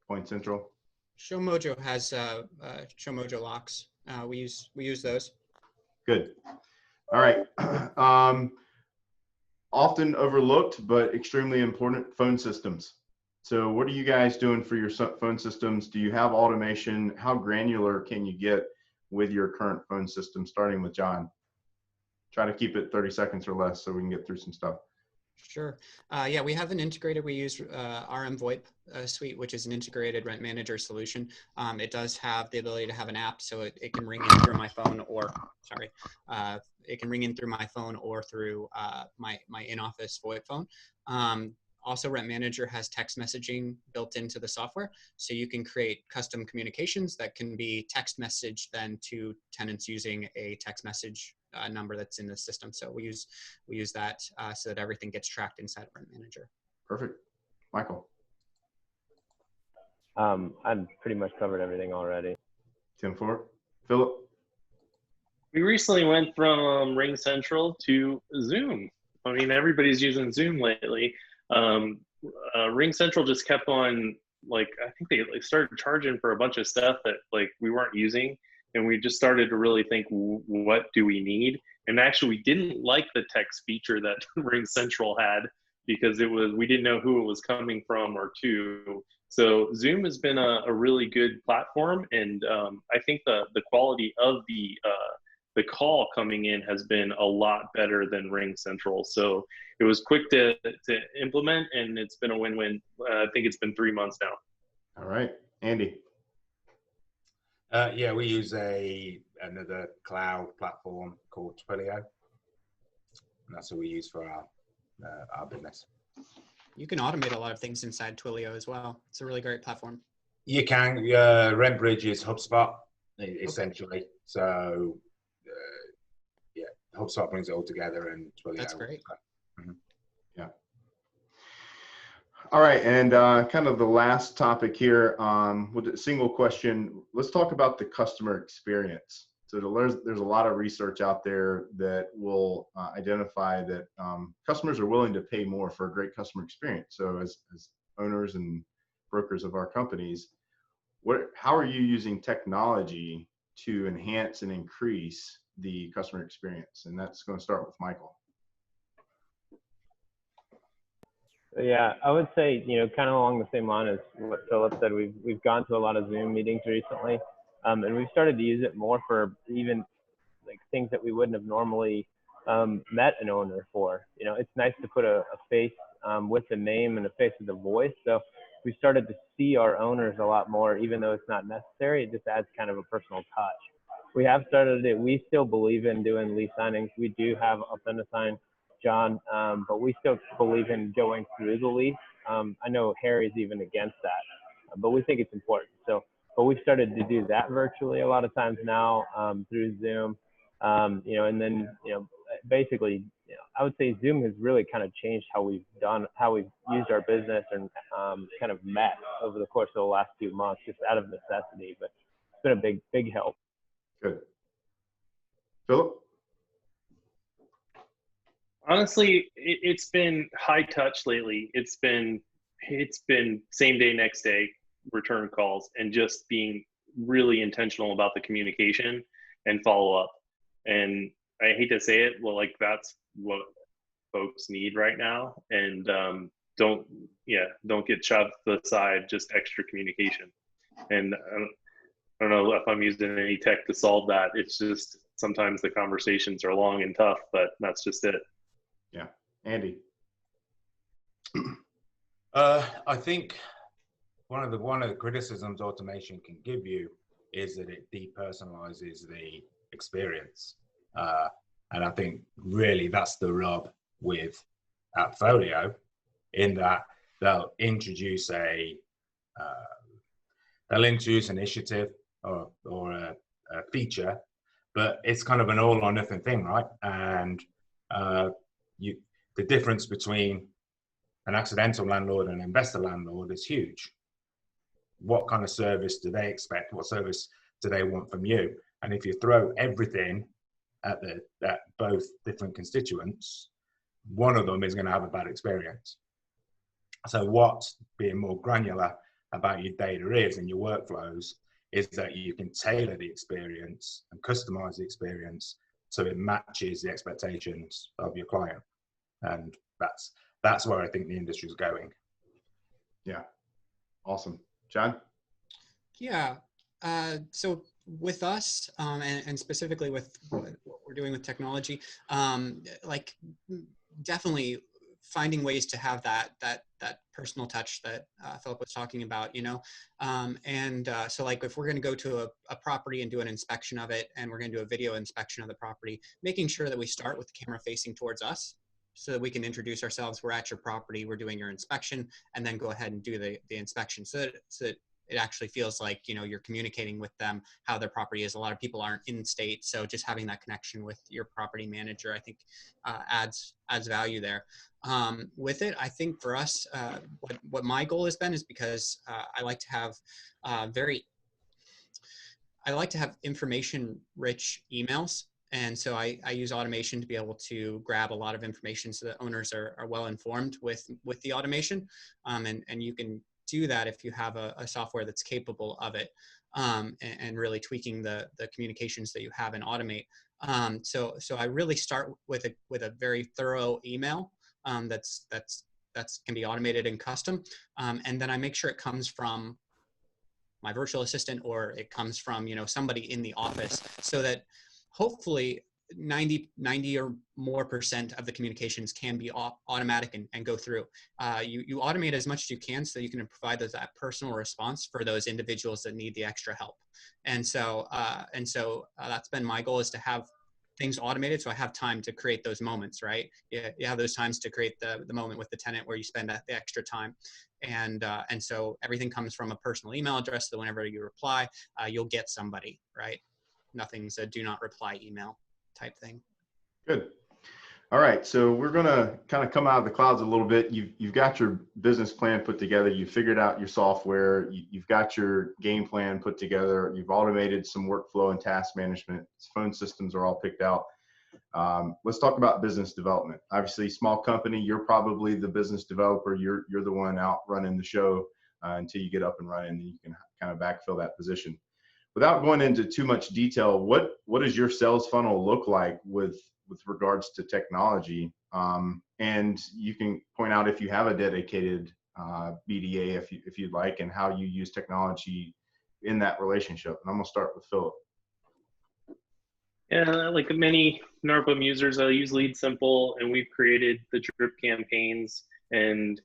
Point Central. ShowMojo has ShowMojo locks. We use those. Good. All right. Often overlooked, but extremely important, phone systems. So what are you guys doing for your phone systems? Do you have automation? How granular can you get with your current phone system, starting with John? Try to keep it 30 seconds or less so we can get through some stuff. Sure. Yeah, we have an integrated, we use RM VoIP suite, which is an integrated rent manager solution. It does have the ability to have an app, so it can ring in through my phone it can ring in through my phone or through my in-office VoIP phone. Also, Rent Manager has text messaging built into the software, so you can create custom communications that can be text messaged then to tenants using a text message number that's in the system. So we use that so that everything gets tracked inside Rent Manager. Perfect. Michael. I've pretty much covered everything already. 10-4. Philip. We recently went from Ring Central to Zoom. I mean, everybody's using Zoom lately. Ring Central just kept on, I think they started charging for a bunch of stuff that we weren't using. And we just started to really think, what do we need? And actually, we didn't like the text feature that Ring Central had because we didn't know who it was coming from or to. So Zoom has been a really good platform, and I think the quality of the call coming in has been a lot better than Ring Central. So it was quick to implement, and it's been a win-win. I think it's been 3 months now. All right, Andy. Yeah, we use another cloud platform called Twilio, and that's what we use for our business. You can automate a lot of things inside Twilio as well. It's a really great platform. You can. RentBridge is HubSpot, essentially. Okay. So, yeah, HubSpot brings it all together, and Twilio. That's great. Mm-hmm. Yeah. All right, and kind of the last topic here with a single question. Let's talk about the customer experience. So there's a lot of research out there that will identify that customers are willing to pay more for a great customer experience. So as owners and brokers of our companies, how are you using technology to enhance and increase the customer experience? And that's going to start with Michael. Yeah, I would say, kind of along the same line as what Philip said, we've gone to a lot of Zoom meetings recently, and we've started to use it more for even things that we wouldn't have normally met an owner for. It's nice to put a face with the name and a face with the voice. So we started to see our owners a lot more, even though it's not necessary. It just adds kind of a personal touch. We have started it. We still believe in doing lease signings. We do have Authentisign, John, but we still believe in going through the lease. I know Harry's even against that, but we think it's important. So, but we've started to do that virtually a lot of times now through Zoom, and then, basically, I would say Zoom has really kind of changed how we've used our business and kind of met over the course of the last few months, just out of necessity. But it's been a big help. Good. Philip? Honestly, it's been high touch lately. It's been same day, next day return calls, and just being really intentional about the communication and follow up. And I hate to say it, well, like that's what folks need right now. And don't get shoved to the side, just extra communication. And I don't know if I'm using any tech to solve that. It's just sometimes the conversations are long and tough, but that's just it. Yeah. Andy? I think one of the criticisms automation can give you is that it depersonalizes the experience. And I think really that's the rub with Appfolio, in that they'll introduce an initiative or a feature, but it's kind of an all or nothing thing, right? And the difference between an accidental landlord and an investor landlord is huge. What kind of service do they expect? What service do they want from you? And if you throw everything at both different constituents, one of them is going to have a bad experience. So what's being more granular about your data is, and your workflows, is that you can tailor the experience and customize the experience so it matches the expectations of your client. And that's where I think the industry is going. Yeah. Awesome. John? Yeah. So with us, and specifically with what we're doing with technology, like definitely finding ways to have that personal touch that Philip was talking about, so like if we're going to go to a property and do an inspection of it, and we're going to do a video inspection of the property, making sure that we start with the camera facing towards us, so that we can introduce ourselves. We're at your property, we're doing your inspection, and then go ahead and do the inspection, so that it actually feels like, you're communicating with them how their property is. A lot of people aren't in state, so just having that connection with your property manager, I think adds value there. With it, I think for us, what my goal has been is, because I like to have information-rich emails. And so I use automation to be able to grab a lot of information so that owners are well informed with the automation. And you can do that if you have a software that's capable of it, and really tweaking the communications that you have and automate. So I really start with a very thorough email that's can be automated and custom, and then I make sure it comes from my virtual assistant, or it comes from somebody in the office, so that hopefully 90 or more % of the communications can be automatic and go through. You automate as much as you can, so you can provide that personal response for those individuals that need the extra help. And so that's been my goal, is to have things automated, so I have time to create those moments, right? You have those times to create the moment with the tenant where you spend the extra time. And so everything comes from a personal email address, so whenever you reply, you'll get somebody, right? Nothing's a do not reply email type thing. Good. All right. So we're going to kind of come out of the clouds a little bit. You've got your business plan put together. You've figured out your software. You've got your game plan put together. You've automated some workflow and task management. Phone systems are all picked out. Let's talk about business development. Obviously, small company, you're probably the business developer. You're the one out running the show until you get up and running, and you can kind of backfill that position. Without going into too much detail, what does your sales funnel look like with regards to technology? And you can point out if you have a dedicated BDA, if you'd like, and how you use technology in that relationship. And I'm gonna start with Philip. Yeah, like many NARPM users, I use Lead Simple, and we've created the drip campaigns and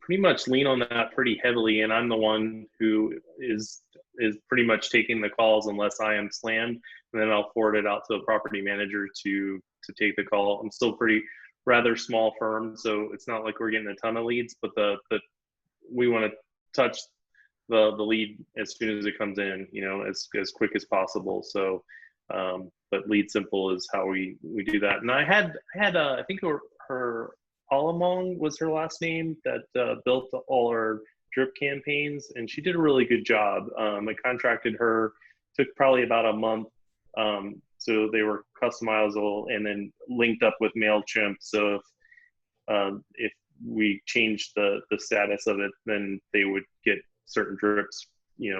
pretty much lean on that pretty heavily. And I'm the one who is pretty much taking the calls unless I am slammed, and then I'll forward it out to the property manager to take the call. I'm still rather small firm, so it's not like we're getting a ton of leads, but we want to touch the lead as soon as it comes in, as quick as possible. So But Lead Simple is how we do that. And I had I think her Alamong was her last name, that built all our drip campaigns, and she did a really good job. I contracted her, took probably about a month. So they were customizable and then linked up with MailChimp. So if we changed the status of it, then they would get certain drips,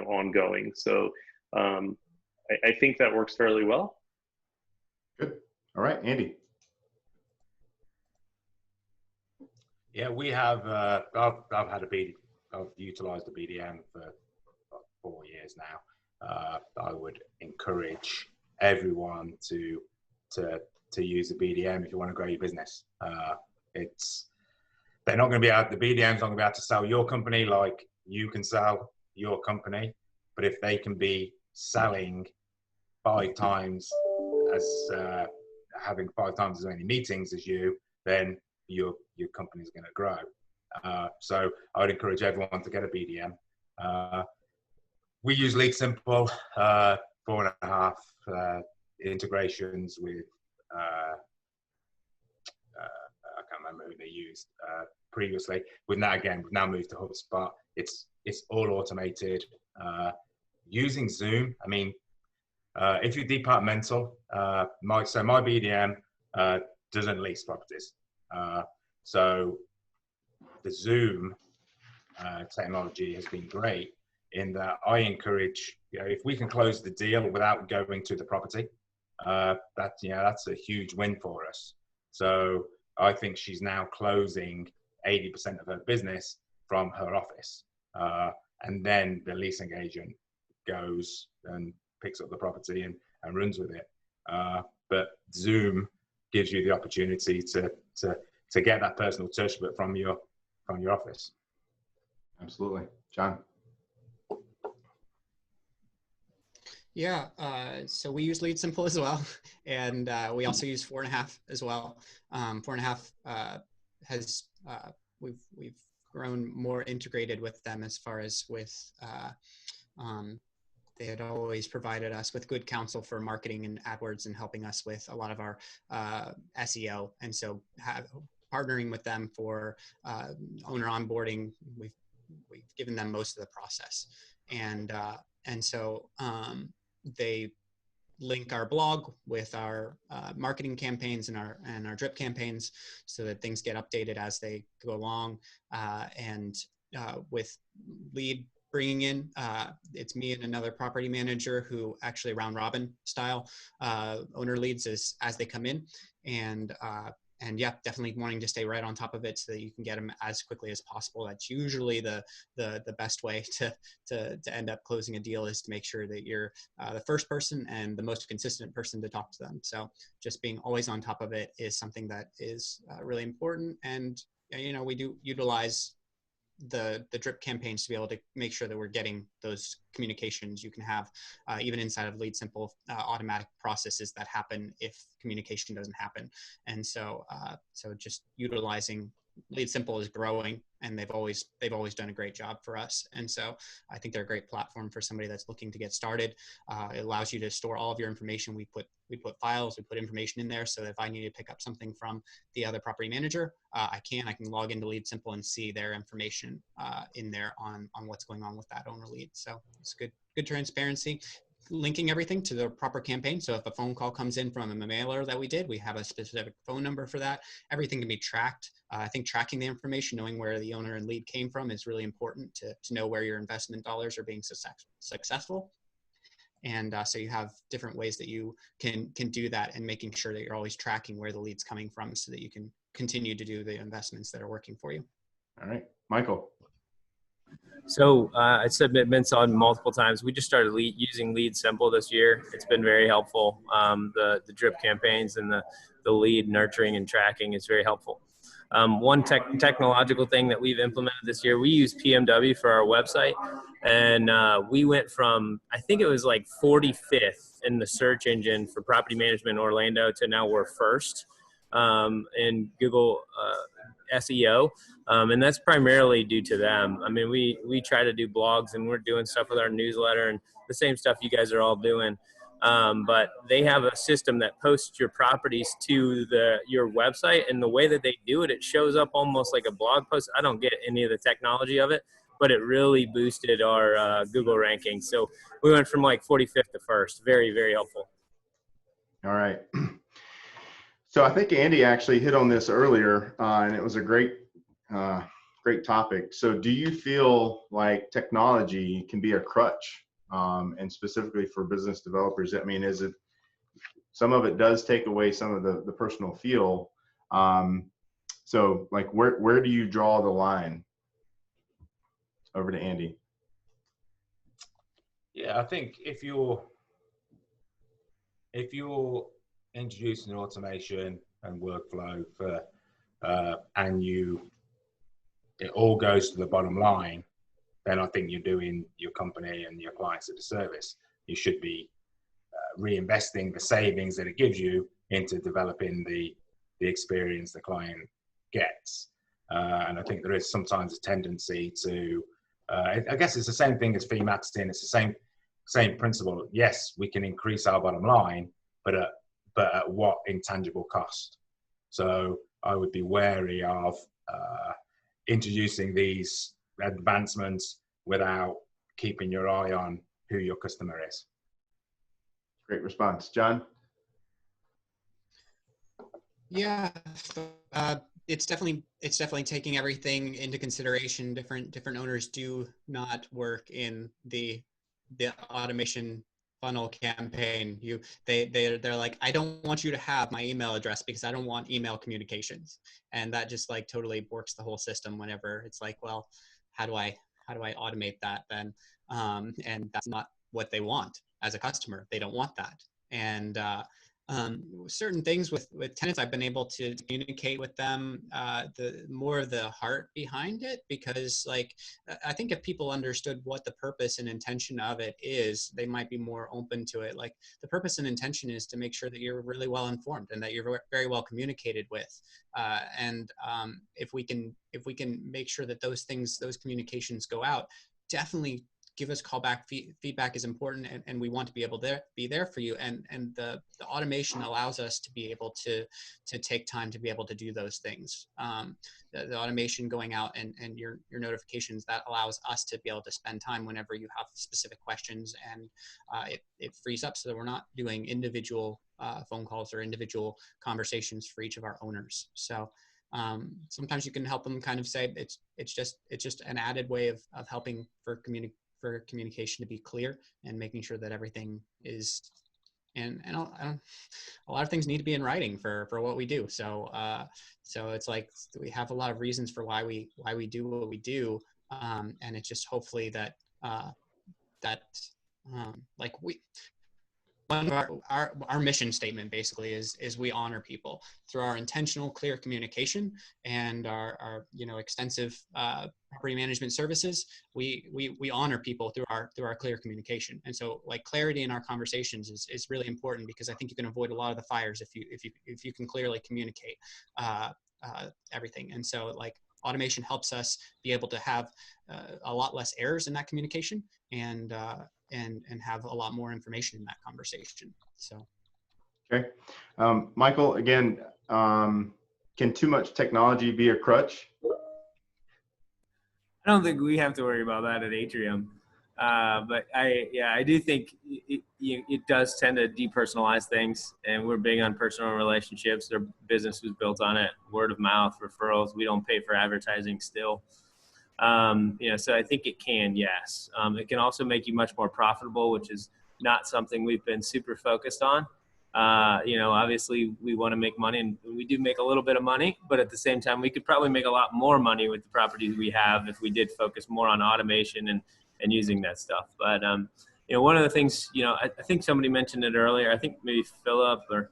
ongoing. So I think that works fairly well. Good. All right, Andy. Yeah, we have. I've utilized the BDM for about 4 years now. I would encourage everyone to use the BDM if you want to grow your business. They're not going to be able. The BDM's not going to be able to sell your company like you can sell your company, but if they can be selling 5 times as having 5 times as many meetings as you, then your company's going to grow. So I would encourage everyone to get a BDM. We use Lead Simple, 4.5 integrations with, I can't remember who they used previously. We've now moved to HubSpot. It's all automated. Using Zoom, I mean, if you're departmental, my BDM doesn't lease properties. So the Zoom technology has been great in that I encourage, if we can close the deal without going to the property, that's a huge win for us. So I think she's now closing 80% of her business from her office. And then the leasing agent goes and picks up the property and runs with it. But Zoom gives you the opportunity to get that personal touch, but from your office. Absolutely. John. Yeah, so we use Lead Simple as well, and we also use 4.5 as well. 4.5 has we've grown more integrated with them as far as with they had always provided us with good counsel for marketing and AdWords and helping us with a lot of our SEO, and so partnering with them for owner onboarding, we've given them most of the process, and so they link our blog with our marketing campaigns and our drip campaigns so that things get updated as they go along. And with Lead bringing in, it's me and another property manager who actually round robin style owner leads as they come in. And yeah, definitely wanting to stay right on top of it so that you can get them as quickly as possible. That's usually the best way to end up closing a deal, is to make sure that you're the first person and the most consistent person to talk to them. So just being always on top of it is something that is really important. And we do utilize the drip campaigns to be able to make sure that we're getting those communications. You can have even inside of Lead Simple automatic processes that happen if communication doesn't happen, and so just utilizing Lead Simple is growing, and they've always done a great job for us. And so I think they're a great platform for somebody that's looking to get started. It allows you to store all of your information. We put files, we put information in there, so that if I need to pick up something from the other property manager, I can log into Lead Simple and see their information in there on what's going on with that owner lead. So it's good transparency. Linking everything to the proper campaign. So if a phone call comes in from a mailer that we did, we have a specific phone number for that. Everything can be tracked. I think tracking the information, knowing where the owner and lead came from, is really important to know where your investment dollars are being successful. And so you have different ways that you can do that, and making sure that you're always tracking where the lead's coming from so that you can continue to do the investments that are working for you. All right, Michael. So I submitments on multiple times. We just started using Lead Simple this year. It's been very helpful. The drip campaigns and the lead nurturing and tracking is very helpful. One technological thing that we've implemented this year, we use PMW for our website, and we went from, I think it was like 45th in the search engine for property management in Orlando to now we're first in Google SEO, and that's primarily due to them. I mean, we try to do blogs, and we're doing stuff with our newsletter and the same stuff you guys are all doing. But they have a system that posts your properties to your website, and the way that they do it, it shows up almost like a blog post. I don't get any of the technology of it, but it really boosted our Google ranking. So we went from like 45th to 1st. Very, very helpful. All right. So I think Andy actually hit on this earlier, and it was a great topic. So do you feel like technology can be a crutch, and specifically for business developers? I mean, is it, some of it does take away some of the personal feel. So like, where do you draw the line? Over to Andy. Yeah, I think if you're introducing automation and workflow for and it all goes to the bottom line, then I think you're doing your company and your clients a disservice. You should be reinvesting the savings that it gives you into developing the experience the client gets. And I think there is sometimes a tendency to, I guess it's the same thing as fee marketing. It's the same principle. Yes, we can increase our bottom line, but at what intangible cost? So I would be wary of introducing these advancements without keeping your eye on who your customer is. Great response. John? Yeah, it's definitely taking everything into consideration. Different owners do not work in the automation funnel campaign. They're like, I don't want you to have my email address because I don't want email communications, and that just like totally works the whole system. Whenever it's like, well, how do I automate that then? And that's not what they want as a customer. They don't want that. And certain things with tenants, I've been able to communicate with them the more of the heart behind it, because like I think if people understood what the purpose and intention of it is, they might be more open to it. Like the purpose and intention is to make sure that you're really well informed and that you're very well communicated with, and if we can make sure that those communications go out, definitely give us callback. Feedback is important, and we want to be able to be there for you. And the automation allows us to be able to take time to be able to do those things. The automation going out and your notifications, that allows us to be able to spend time whenever you have specific questions, and it frees up so that we're not doing individual phone calls or individual conversations for each of our owners. So sometimes you can help them kind of say it's just an added way of helping for communication to be clear and making sure that everything is, and a lot of things need to be in writing for what we do. So it's like we have a lot of reasons for why we do what we do, and it's just hopefully that like one of our mission statement basically is we honor people through our intentional, clear communication and our extensive property management services. We honor people through our clear communication, and so like clarity in our conversations is really important, because I think you can avoid a lot of the fires if you can clearly communicate everything. And so like automation helps us be able to have a lot less errors in that communication, and have a lot more information in that conversation. So, okay, Michael, again, can too much technology be a crutch? I don't think we have to worry about that at Atrium, but I do think it does tend to depersonalize things, and we're big on personal relationships. Their business was built on it, word of mouth, referrals. We don't pay for advertising still. So I think it can, yes. It can also make you much more profitable, which is not something we've been super focused on. Obviously we want to make money, and we do make a little bit of money, but at the same time, we could probably make a lot more money with the properties we have if we did focus more on automation and using that stuff. But, one of the things, I think somebody mentioned it earlier. I think maybe Philip or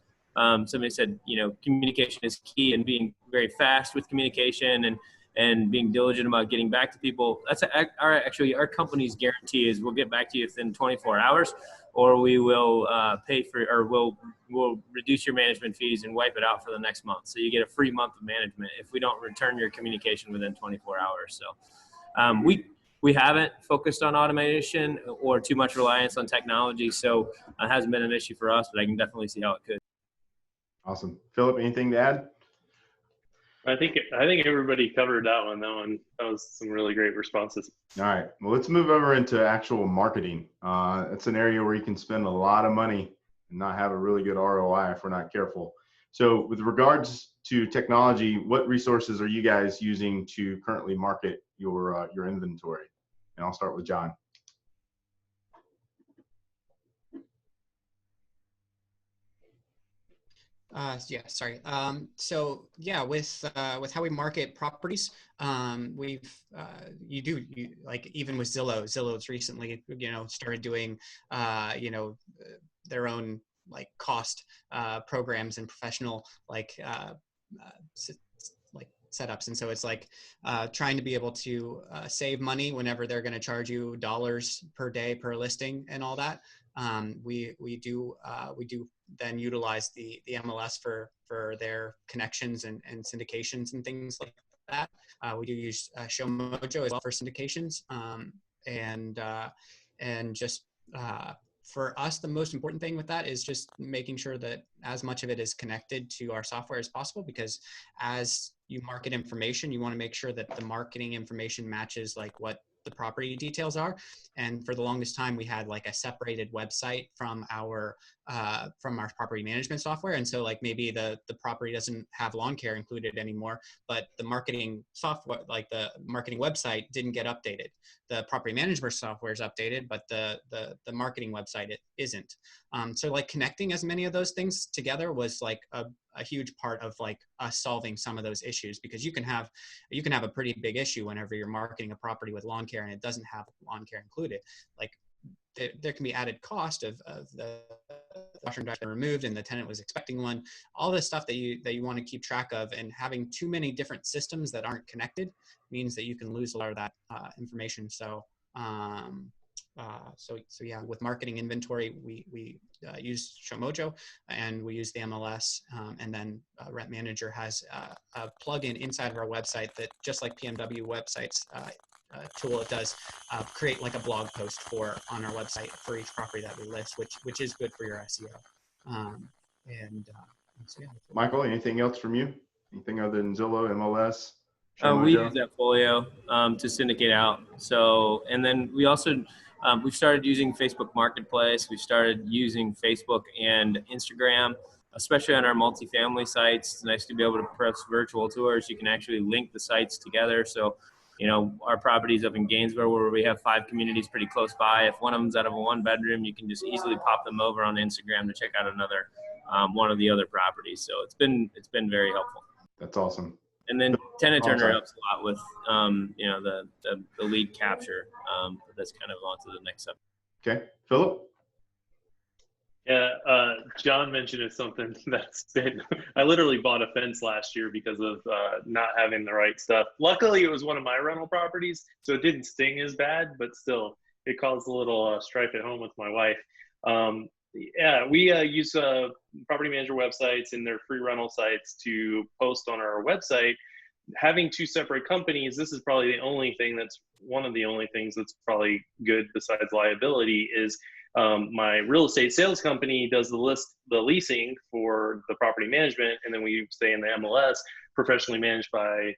somebody said, communication is key, and being very fast with communication and being diligent about getting back to people. That's our company's guarantee is we'll get back to you within 24 hours, or we will pay for, or we'll reduce your management fees and wipe it out for the next month. So you get a free month of management if we don't return your communication within 24 hours. So we haven't focused on automation or too much reliance on technology. So it hasn't been an issue for us, but I can definitely see how it could. Awesome. Philip, anything to add? I think everybody covered that one. That was some really great responses. All right. Well, let's move over into actual marketing. It's an area where you can spend a lot of money and not have a really good ROI if we're not careful. So with regards to technology, what resources are you guys using to currently market your inventory? And I'll start with John. Yeah, sorry. So yeah, with how we market properties, like even with Zillow's recently, started doing, their own like cost programs and professional setups. And so it's like trying to be able to save money whenever they're going to charge you dollars per day per listing and all that. We do then utilize the MLS for their connections and syndications and things like that. We do use ShowMojo as well for syndications, and just for us, the most important thing with that is just making sure that as much of it is connected to our software as possible, because as you market information, you want to make sure that the marketing information matches like what the property details are. And for the longest time, we had like a separated website from our property management software. And so like maybe the property doesn't have lawn care included anymore, but the marketing software, like the marketing website, didn't get updated. The property management software is updated, but the marketing website, it isn't. So like connecting as many of those things together was like a huge part of like us solving some of those issues, because you can have a pretty big issue whenever you're marketing a property with lawn care and it doesn't have lawn care included. Like there can be added cost of the washer and dryer removed and the tenant was expecting one. All this stuff that you want to keep track of, and having too many different systems that aren't connected means that you can lose a lot of that information. So yeah, with marketing inventory, we use ShowMojo and we use the MLS, and then Rent Manager has a plugin inside of our website that, just like PMW websites tool, it does create like a blog post on our website for each property that we list, which is good for your SEO. So yeah. Michael, anything else from you? Anything other than Zillow, MLS? We use AppFolio to syndicate out. So, and then we also we've started using Facebook Marketplace. We've started using Facebook and Instagram, especially on our multifamily sites. It's nice to be able to press virtual tours. You can actually link the sites together. So, our properties up in Gainesville, where we have 5 communities pretty close by, if one of them's out of a 1-bedroom, you can just easily pop them over on Instagram to check out another one of the other properties. So it's been very helpful. That's awesome. And then Tenant Turner helps a lot with, the lead capture. That's kind of on to the next step. Okay. Philip? Yeah, John mentioned something that's been, I literally bought a fence last year because of not having the right stuff. Luckily, it was one of my rental properties, so it didn't sting as bad, but still, it caused a little strife at home with my wife. Yeah, we use property manager websites and their free rental sites to post on our website. Having 2 separate companies, this is probably one of the only things that's probably good besides liability is my real estate sales company does the leasing for the property management, and then we stay in the MLS, professionally managed by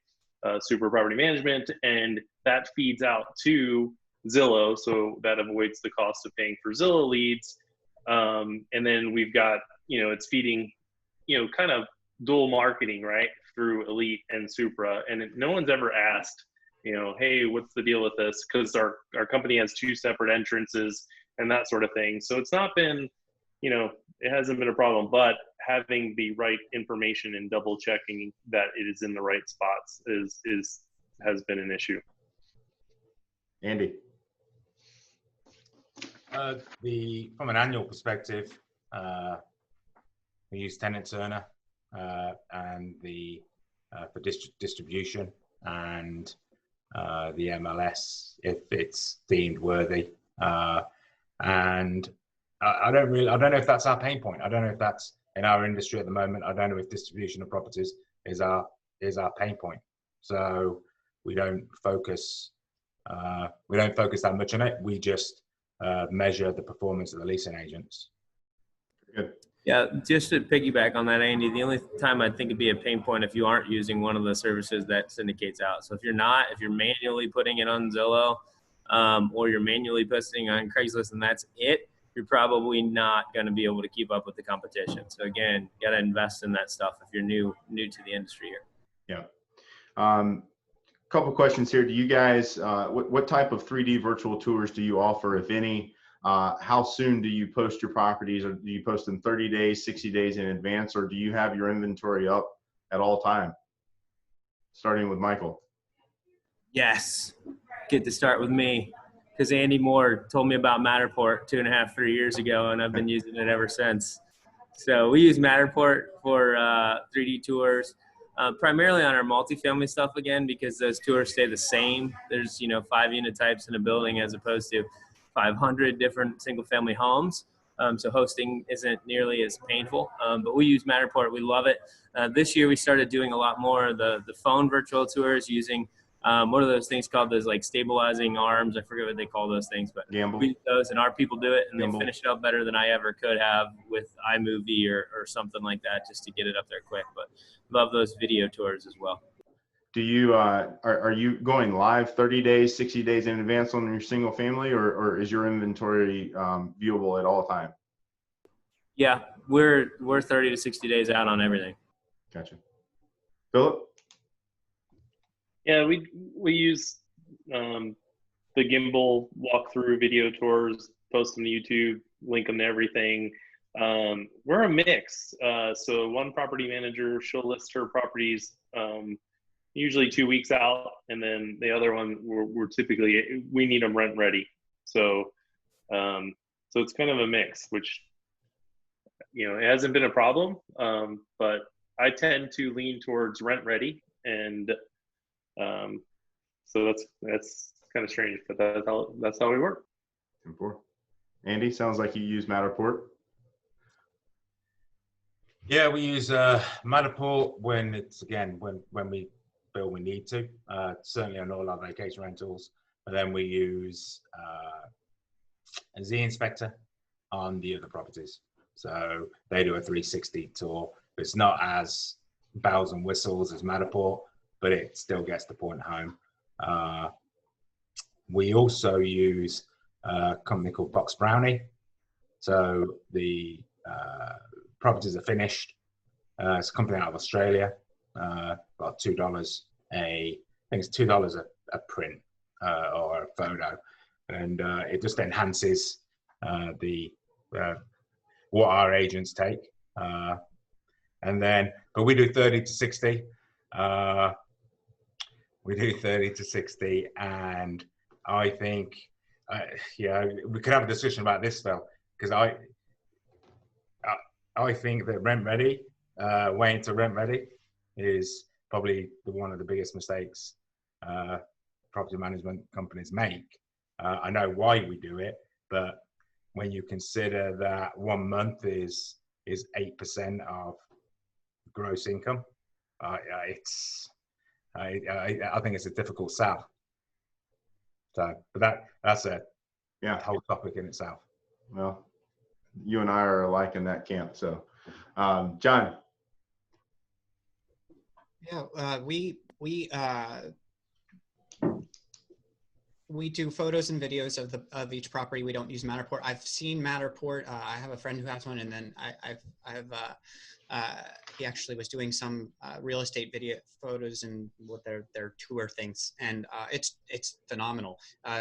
Super Property Management, and that feeds out to Zillow, so that avoids the cost of paying for Zillow leads. And then we've got, it's feeding, kind of dual marketing, right, through Elite and Supra, and no one's ever asked, hey, what's the deal with this? Because our company has 2 separate entrances and that sort of thing. So it's not been, it hasn't been a problem, but having the right information and double checking that it is in the right spots has been an issue. Andy? From an annual perspective, we use Tenant Turner and for distribution, and the MLS if it's deemed worthy. And I don't know if that's our pain point. I don't know if that's in our industry at the moment. I don't know if distribution of properties is our pain point. So we don't focus We don't focus that much on it. We just measure the performance of the leasing agents. Good. Yeah, just to piggyback on that, Andy, the only time I think it'd be a pain point if you aren't using one of the services that syndicates out. So if you're manually putting it on Zillow, or you're manually posting on Craigslist and that's it, you're probably not going to be able to keep up with the competition. So again, you got to invest in that stuff if you're new to the industry here. Yeah. Couple questions here. Do you guys, what type of 3D virtual tours do you offer, if any? How soon do you post your properties? Or do you post them 30 days, 60 days in advance, or do you have your inventory up at all time? Starting with Michael. Yes, get to start with me, because Andy Moore told me about Matterport 2.5-3 years ago, and I've been using it ever since. So we use Matterport for 3D tours, primarily on our multifamily stuff again, because those tours stay the same. There's 5 unit types in a building as opposed to 500 different single family homes. So hosting isn't nearly as painful, but we use Matterport. We love it. This year we started doing a lot more of the phone virtual tours using what are those things called? Those like stabilizing arms. I forget what they call those things, but Gamble. we use those and our people do it, and Gamble. they finish it up better than I ever could have with iMovie or something like that, just to get it up there quick. But love those video tours as well. Do you are you going live 30 days, 60 days in advance on your single family, or is your inventory viewable at all time? Yeah, we're 30 to 60 days out on everything. Gotcha. Philip? Yeah, we use the gimbal walkthrough video tours, post them to YouTube, link them to everything. We're a mix. So one property manager, she'll list her properties usually 2 weeks out, and then the other one we're typically, we need them rent ready. So so it's kind of a mix, which it hasn't been a problem, but I tend to lean towards rent ready, and so that's kind of strange, but that's how we work. Andy, sounds like you use Matterport. Yeah, we use Matterport when we feel we need to. Certainly on all our vacation rentals, but then we use a Z Inspector on the other properties. So they do a 360 tour. It's not as bells and whistles as Matterport, but it still gets the point home. We also use a company called Box Brownie. So the properties are finished. It's a company out of Australia. About $2 I think it's $2 a print or a photo, and it just enhances what our agents take. But we do 30 to 60. We do 30 to 60, and I think, we could have a discussion about this, Phil, because I think that rent ready, way into rent ready, is probably one of the biggest mistakes property management companies make. I know why we do it, but when you consider that 1 month is 8% of gross income, I think it's a difficult sell. So, but that's a whole topic in itself. Well, you and I are alike in that camp. So, John. Yeah, we do photos and videos of each property. We don't use Matterport. I've seen Matterport. I have a friend who has one, and then he actually was doing some real estate video photos and what their tour things, and it's phenomenal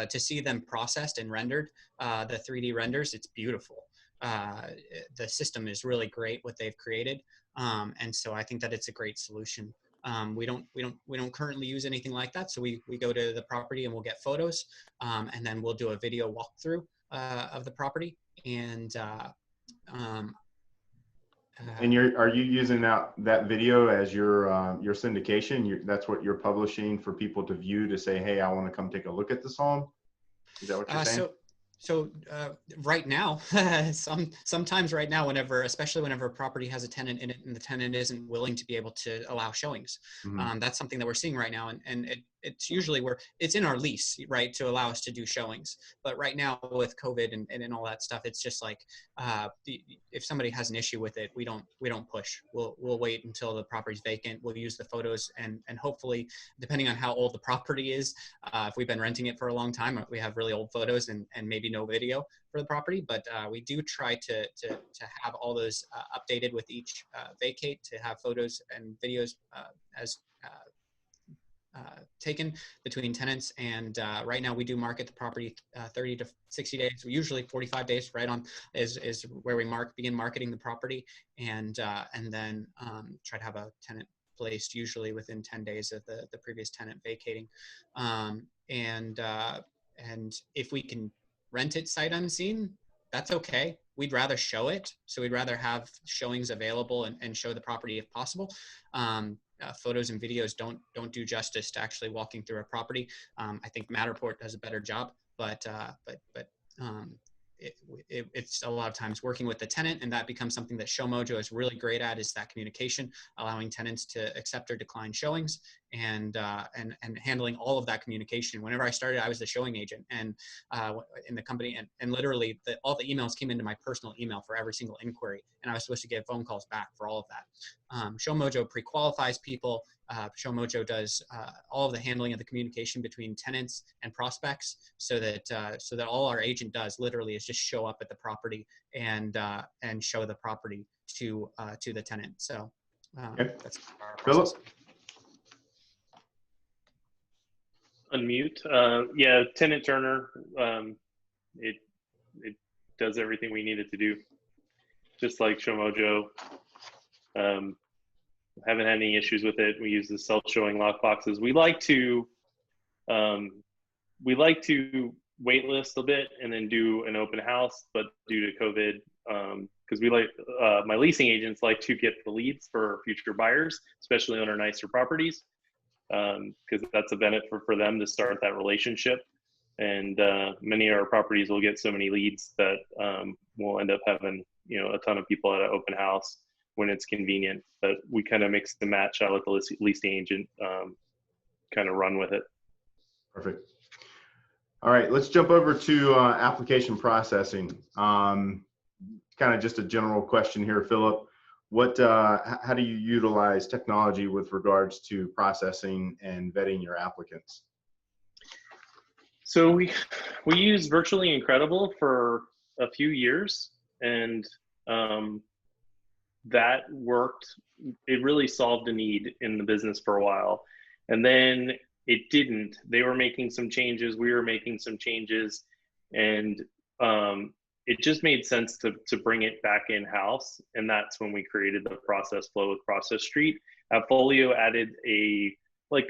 to see them processed and rendered. The 3D renders, it's beautiful. The system is really great what they've created, and so I think that it's a great solution. We don't currently use anything like that. So we go to the property and we'll get photos, and then we'll do a video walkthrough of the property. And are you using that video as your syndication? That's what you're publishing for people to view, to say, hey, I want to come take a look at this home. Is that what you're saying? So right now, sometimes right now, especially whenever a property has a tenant in it and the tenant isn't willing to be able to allow showings, that's something that we're seeing right now. And it's usually it's in our lease, right, to allow us to do showings. But right now with COVID and all that stuff, it's just like if somebody has an issue with it, we don't push. We'll wait until the property's vacant. We'll use the photos and hopefully, depending on how old the property is, if we've been renting it for a long time, we have really old photos and maybe no video for the property, but we do try to have all those updated with each vacate, to have photos and videos as taken between tenants. And right now we do market the property 30 to 60 days, usually 45 days right on is where we begin marketing the property, and then try to have a tenant placed usually within 10 days of the previous tenant vacating. And if we can rent it sight unseen, that's okay. We'd rather show it. So we'd rather have showings available and show the property if possible. Photos and videos don't do justice to actually walking through a property. I think Matterport does a better job, but it's a lot of times working with the tenant, and that becomes something that ShowMojo is really great at, is that communication, allowing tenants to accept or decline showings, and handling all of that communication. Whenever I started, I was the showing agent and in the company, and literally all the emails came into my personal email for every single inquiry, and I was supposed to get phone calls back for all of that. ShowMojo pre-qualifies people. ShowMojo does all of the handling of the communication between tenants and prospects, so that all our agent does literally is just show up at the property and show the property to the tenant. So that's our process. Philip? Unmute. Yeah, Tenant Turner. It does everything we need it to do, just like ShowMojo. Haven't had any issues with it. We use the self-showing lock boxes. We like to waitlist a bit and then do an open house, but due to COVID, because my leasing agents like to get the leads for future buyers, especially on our nicer properties, because that's a benefit for them to start that relationship. And many of our properties will get so many leads that we'll end up having a ton of people at an open house when it's convenient. But we kind of mix and match. I let the leasing agent kind of run with it. Perfect. All right, let's jump over to application processing. Kind of just a general question here, Philip. How do you utilize technology with regards to processing and vetting your applicants? So we used Virtually Incredible for a few years, and that worked. It really solved a need in the business for a while, and then it didn't. They were making some changes, we were making some changes, and it just made sense to bring it back in-house, and that's when we created the process flow with Process Street. Folio added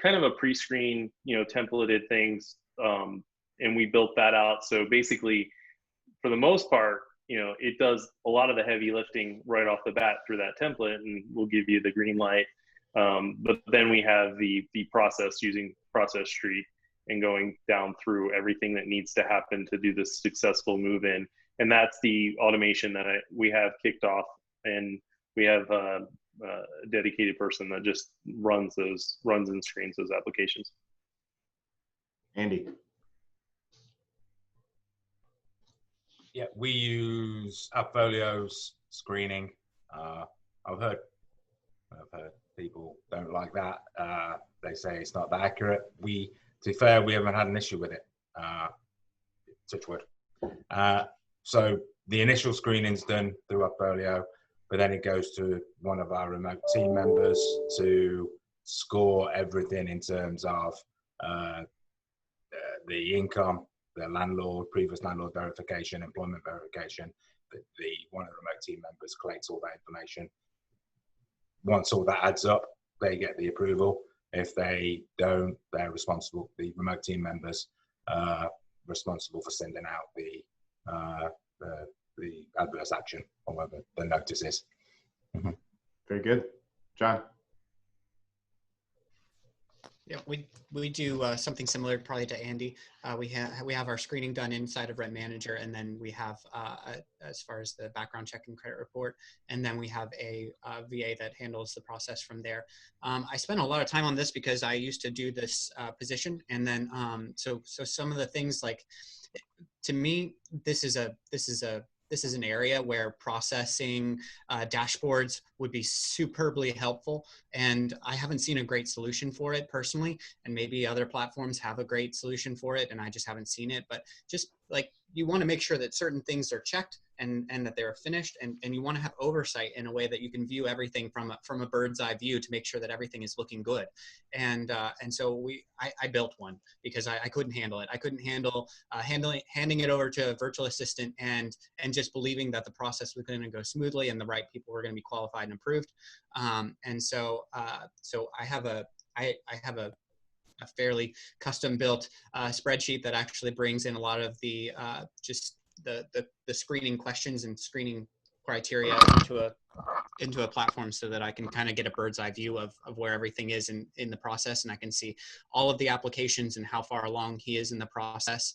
kind of a pre-screen, templated things, and we built that out. So basically, for the most part, it does a lot of the heavy lifting right off the bat through that template, and we'll give you the green light. But then we have the process using Process Street and going down through everything that needs to happen to do this successful move in. And that's the automation that we have kicked off, and we have a dedicated person that just runs and screens those applications. Andy. Yeah, we use Appfolio's screening. I've heard people don't like that. They say it's not that accurate. To be fair, we haven't had an issue with it. Touch wood. So the initial screening's done through Appfolio, but then it goes to one of our remote team members to score everything in terms of the income, the landlord, previous landlord verification, employment verification. One of the remote team members collects all that information. Once all that adds up, they get the approval. If they don't, they're responsible. The remote team members responsible for sending out the adverse action, or whatever the notice is. Very good. John. Yeah, we do something similar probably to Andy. We have our screening done inside of Rent Manager, and then we have as far as the background check and credit report, and then we have a VA that handles the process from there. I spent a lot of time on this because I used to do this position, and then so some of the things, like, to me, this is an area where processing dashboards would be superbly helpful. And I haven't seen a great solution for it personally. And maybe other platforms have a great solution for it, and I just haven't seen it. But just like, you want to make sure that certain things are checked and that they're finished, and you want to have oversight in a way that you can view everything from a bird's eye view to make sure that everything is looking good. And so I built one because I couldn't handle it. I couldn't handle handing it over to a virtual assistant and just believing that the process was going to go smoothly and the right people were going to be qualified and approved. And so I have a fairly custom built spreadsheet that actually brings in a lot of the just the screening questions and screening criteria into a platform, so that I can kind of get a bird's eye view of where everything is in the process, and I can see all of the applications and how far along he is in the process.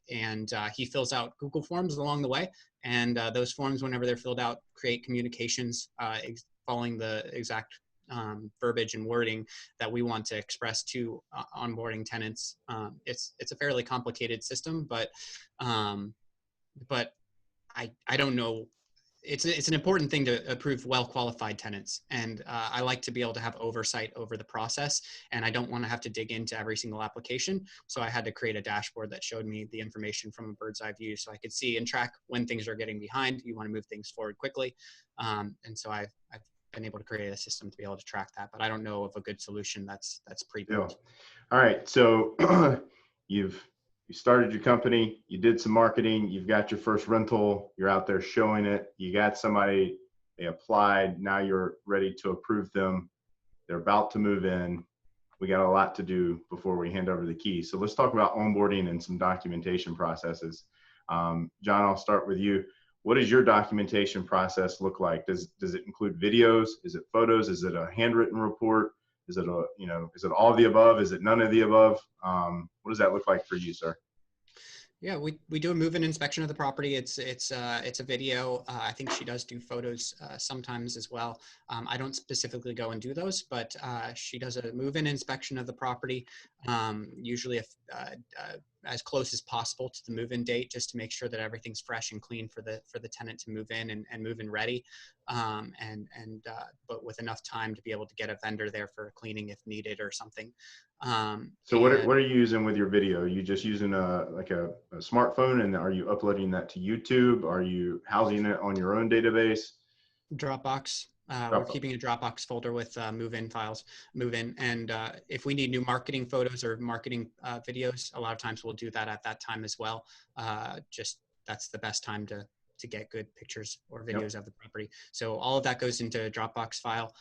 He fills out Google Forms along the way, and those forms, whenever they're filled out, create communications following the exact verbiage and wording that we want to express to onboarding tenants. It's a fairly complicated system, but I don't know. It's an important thing to approve well-qualified tenants. And I like to be able to have oversight over the process, and I don't want to have to dig into every single application. So I had to create a dashboard that showed me the information from a bird's eye view, so I could see and track when things are getting behind. You want to move things forward quickly. And so I've been able to create a system to be able to track that, but I don't know of a good solution that's pre-built. Yeah. All right. So you started your company, you did some marketing, you've got your first rental, you're out there showing it, you got somebody, they applied, now you're ready to approve them, they're about to move in. We got a lot to do before we hand over the keys. So let's talk about onboarding and some documentation processes. John, I'll start with you. What does your documentation process look like? Does it include videos? Is it photos? Is it a handwritten report? Is it is it all of the above? Is it none of the above? What does that look like for you, sir? Yeah, we do a move-in inspection of the property. It's a video. I think she does do photos sometimes as well. I don't specifically go and do those, but she does a move-in inspection of the property, usually as close as possible to the move-in date, just to make sure that everything's fresh and clean for the tenant to move in and move in ready, but with enough time to be able to get a vendor there for cleaning if needed or something. So what are you using with your video? Are you just using a smartphone, and are you uploading that to YouTube? Are you housing it on your own database? Dropbox. We're keeping a Dropbox folder with move-in files, and if we need new marketing photos or marketing videos, a lot of times we'll do that at that time as well. Just that's the best time to get good pictures or videos of the property. So all of that goes into a Dropbox file,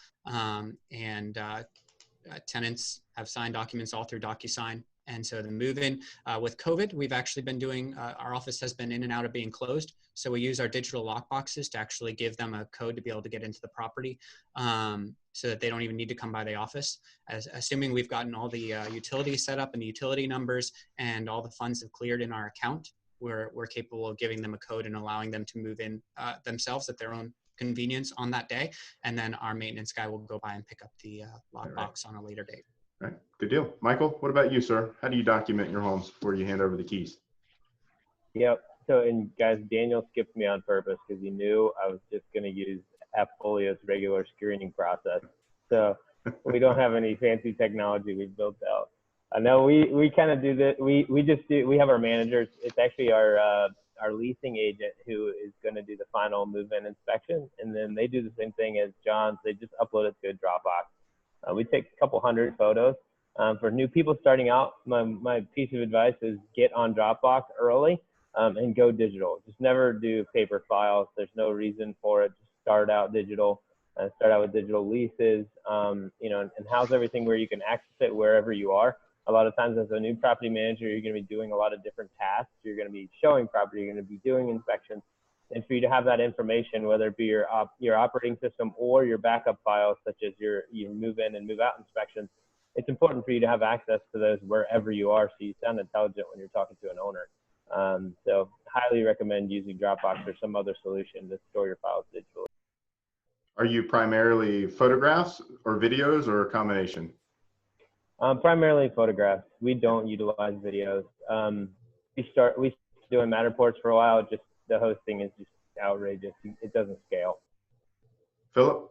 tenants have signed documents all through DocuSign. And so the move-in, with COVID, we've actually been doing, our office has been in and out of being closed. So we use our digital lock boxes to actually give them a code to be able to get into the property, so that they don't even need to come by the office. Assuming we've gotten all the utilities set up and the utility numbers and all the funds have cleared in our account, we're capable of giving them a code and allowing them to move in themselves at their own convenience on that day. And then our maintenance guy will go by and pick up the lockbox on a later date. All right, good deal. Michael, what about you, sir? How do you document your homes before you hand over the keys? Yep. So, and guys, Daniel skipped me on purpose because he knew I was just going to use AppFolio's regular screening process. So we don't have any fancy technology we've built out. I know we kind of do this. We have our managers. It's actually our leasing agent who is going to do the final move-in inspection, and then they do the same thing as John's. They just upload it to a Dropbox. We take a couple hundred photos. For new people starting out, my piece of advice is get on Dropbox early and go digital. Just never do paper files. There's no reason for it. Just start out digital. Start out with digital leases, and house everything where you can access it wherever you are. A lot of times as a new property manager, you're going to be doing a lot of different tasks. You're going to be showing property, you're going to be doing inspections. And for you to have that information, whether it be your operating system or your backup files, such as your move in and move out inspections, it's important for you to have access to those wherever you are, so you sound intelligent when you're talking to an owner. So highly recommend using Dropbox or some other solution to store your files digitally. Are you primarily photographs or videos or a combination? Primarily photographs. We don't utilize videos. We started doing Matterports for a while. Just the hosting is just outrageous. It doesn't scale. Philip?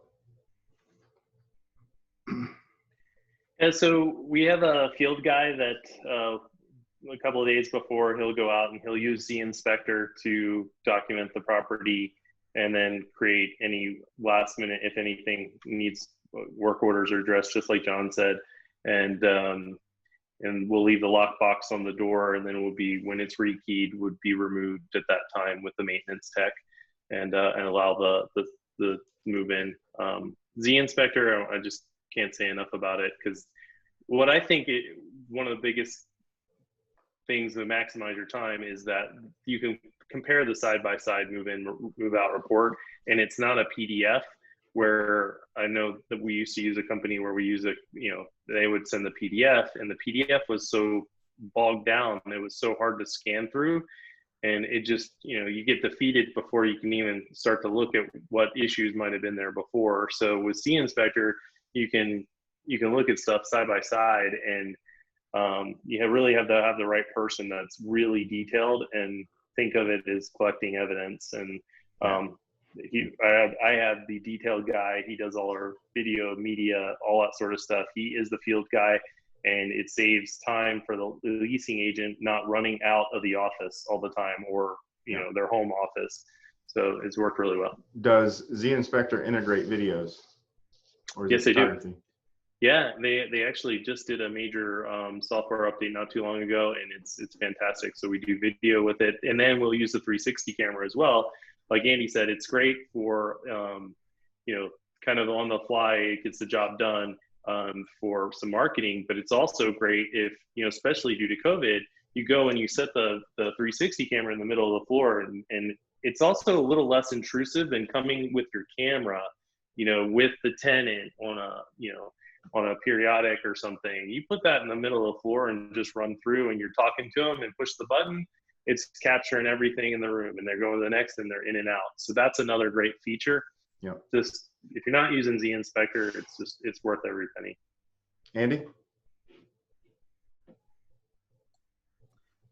And so we have a field guy that a couple of days before he'll go out and he'll use the inspector to document the property and then create any last minute, if anything needs work orders or addressed, just like John said. And we'll leave the lockbox on the door, and then it will be, when it's rekeyed, would be removed at that time with the maintenance tech, and allow the move in. Z Inspector, I just can't say enough about it, because what I think one of the biggest things to maximize your time is that you can compare the side-by-side move-in, move-out report, and it's not a PDF. Where I know that we used to use a company where we use they would send the PDF, and the PDF was so bogged down, it was so hard to scan through, and it just, you get defeated before you can even start to look at what issues might have been there before. So with C Inspector, you can look at stuff side by side, and you really have to have the right person that's really detailed and think of it as collecting evidence. And I have the detailed guy. He does all our video, media, all that sort of stuff. He is the field guy, and it saves time for the leasing agent not running out of the office all the time, or their home office. So it's worked really well. Does Z Inspector integrate videos? Or is yes, they do. Yeah, they actually just did a major software update not too long ago, and it's fantastic. So we do video with it, and then we'll use the 360 camera as well. Like Andy said, it's great for, kind of on the fly, it gets the job done for some marketing, but it's also great if, especially due to COVID, you go and you set the 360 camera in the middle of the floor, and it's also a little less intrusive than coming with your camera, with the tenant on a periodic or something. You put that in the middle of the floor and just run through, and you're talking to them and push the button. It's capturing everything in the room, and they're going to the next, and they're in and out. So that's another great feature. Yeah. Just if you're not using Z Inspector, it's worth every penny. Andy?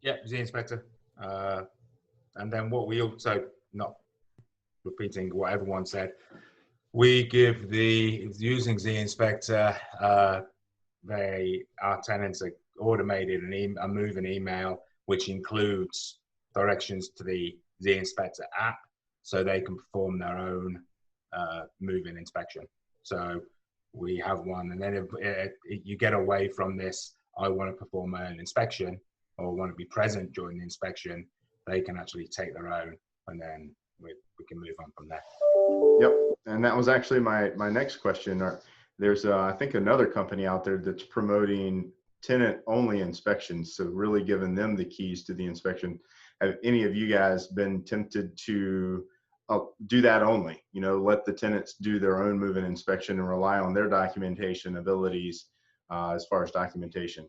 Yeah, Z Inspector. And then what we also, not repeating what everyone said, we give using Z Inspector, our tenants are automated a move-in email, which includes directions to the Z Inspector app, so they can perform their own move-in inspection. So we have one, and then if you get away from this, I want to perform my own inspection, or want to be present during the inspection, they can actually take their own, and then we can move on from there. Yep, and that was actually my next question. There's I think another company out there that's promoting tenant-only inspections, so really giving them the keys to the inspection. Have any of you guys been tempted to do that only? Let the tenants do their own move-in inspection and rely on their documentation abilities as far as documentation.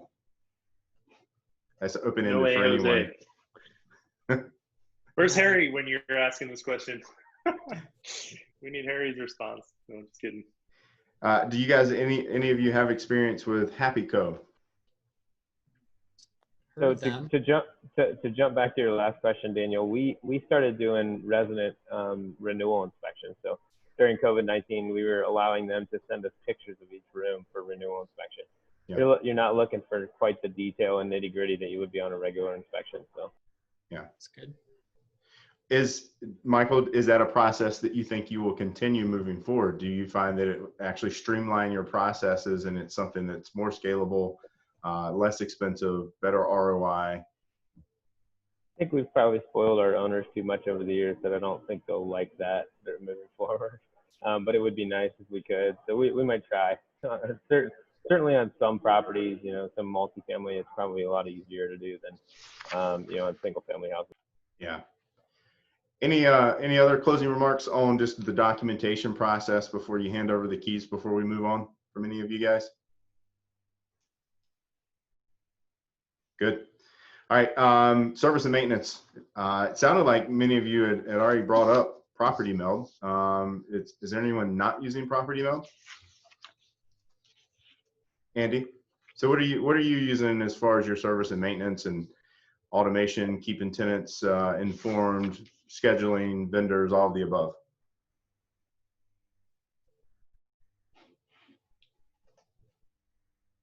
That's open-ended for anyone. Where's Harry when you're asking this question? We need Harry's response. No, I'm just kidding. Do you guys, any of you have experience with HappyCo? So to jump back to your last question, Daniel, we started doing resident renewal inspections. So during COVID-19, we were allowing them to send us pictures of each room for renewal inspection. Yeah. You're not looking for quite the detail and nitty gritty that you would be on a regular inspection. So yeah, that's good. Michael, is that a process that you think you will continue moving forward? Do you find that it actually streamline your processes, and it's something that's more scalable, less expensive, better ROI? I think we've probably spoiled our owners too much over the years that I don't think they'll like that. They're moving forward, but it would be nice if we could. So we might try. Certainly on some properties, some multifamily, it's probably a lot easier to do than, on single family houses. Yeah. Any other closing remarks on just the documentation process before you hand over the keys, before we move on from any of you guys? Good. All right. Service and maintenance. It sounded like many of you had already brought up Property Meld. Is there anyone not using Property Meld? Andy? So what are you using as far as your service and maintenance and automation, keeping tenants informed, scheduling, vendors, all of the above?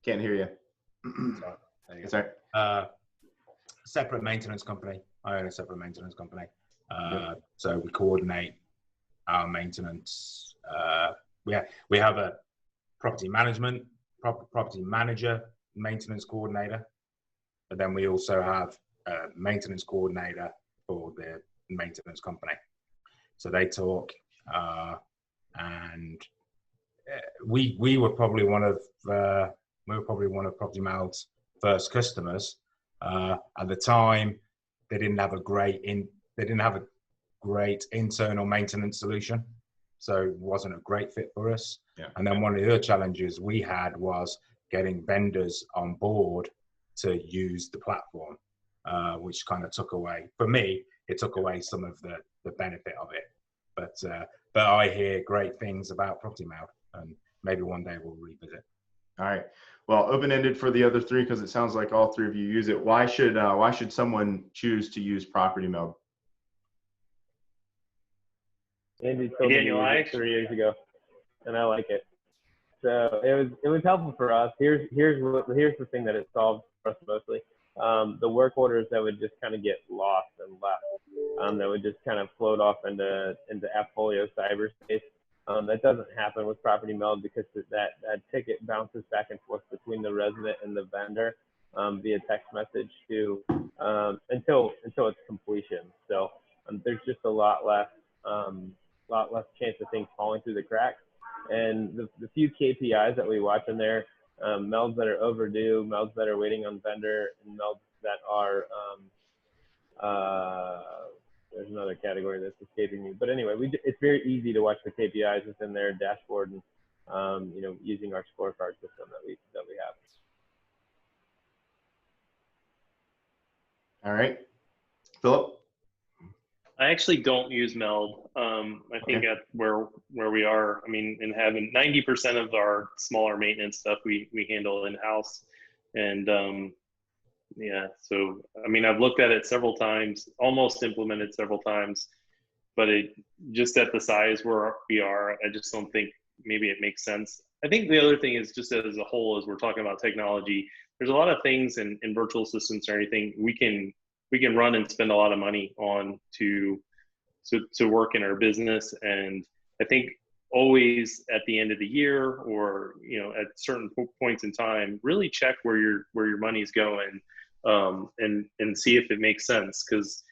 Can't hear you. Sorry. Separate maintenance company. I own a separate maintenance company. So we coordinate our maintenance. We have a property manager, maintenance coordinator, but then we also have a maintenance coordinator for the maintenance company. So they talk, and we were probably one of Property Meld's first customers. At the time, they didn't have a great internal maintenance solution, so it wasn't a great fit for us. Yeah. And then one of the other challenges we had was getting vendors on board to use the platform, which kind of took away, for me, it took away some of the benefit of it. But I hear great things about Property Meld, and maybe one day we'll revisit. All right. Well, open-ended for the other three, because it sounds like all three of you use it. Why should someone choose to use Property Meld? Andy told me 3 years ago, and I like it. So it was helpful for us. Here's the thing that it solved for us mostly. The work orders that would just kind of get lost and left, that would just kind of float off into Appfolio cyberspace. That doesn't happen with Property Meld, because that ticket bounces back and forth between the resident and the vendor via text message until its completion. So there's just a lot less chance of things falling through the cracks. And the few KPIs that we watch in there, melds that are overdue, melds that are waiting on vendor, and melds that are there's another category that's escaping me. But anyway, it's very easy to watch the KPIs within their dashboard, and using our scorecard system that we have. All right, Philip. I actually don't use Meld. I think at where we are, I mean, in having 90% of our smaller maintenance stuff we handle in house, and yeah. So I mean, I've looked at it several times, almost implemented several times, but it just at the size where we are, I just don't think maybe it makes sense. I think the other thing is, just as a whole, as we're talking about technology, there's a lot of things in virtual assistants or anything we can run and spend a lot of money on to work in our business. And I think always at the end of the year, or at certain points in time, really check where your money's going, and see if it makes sense. Because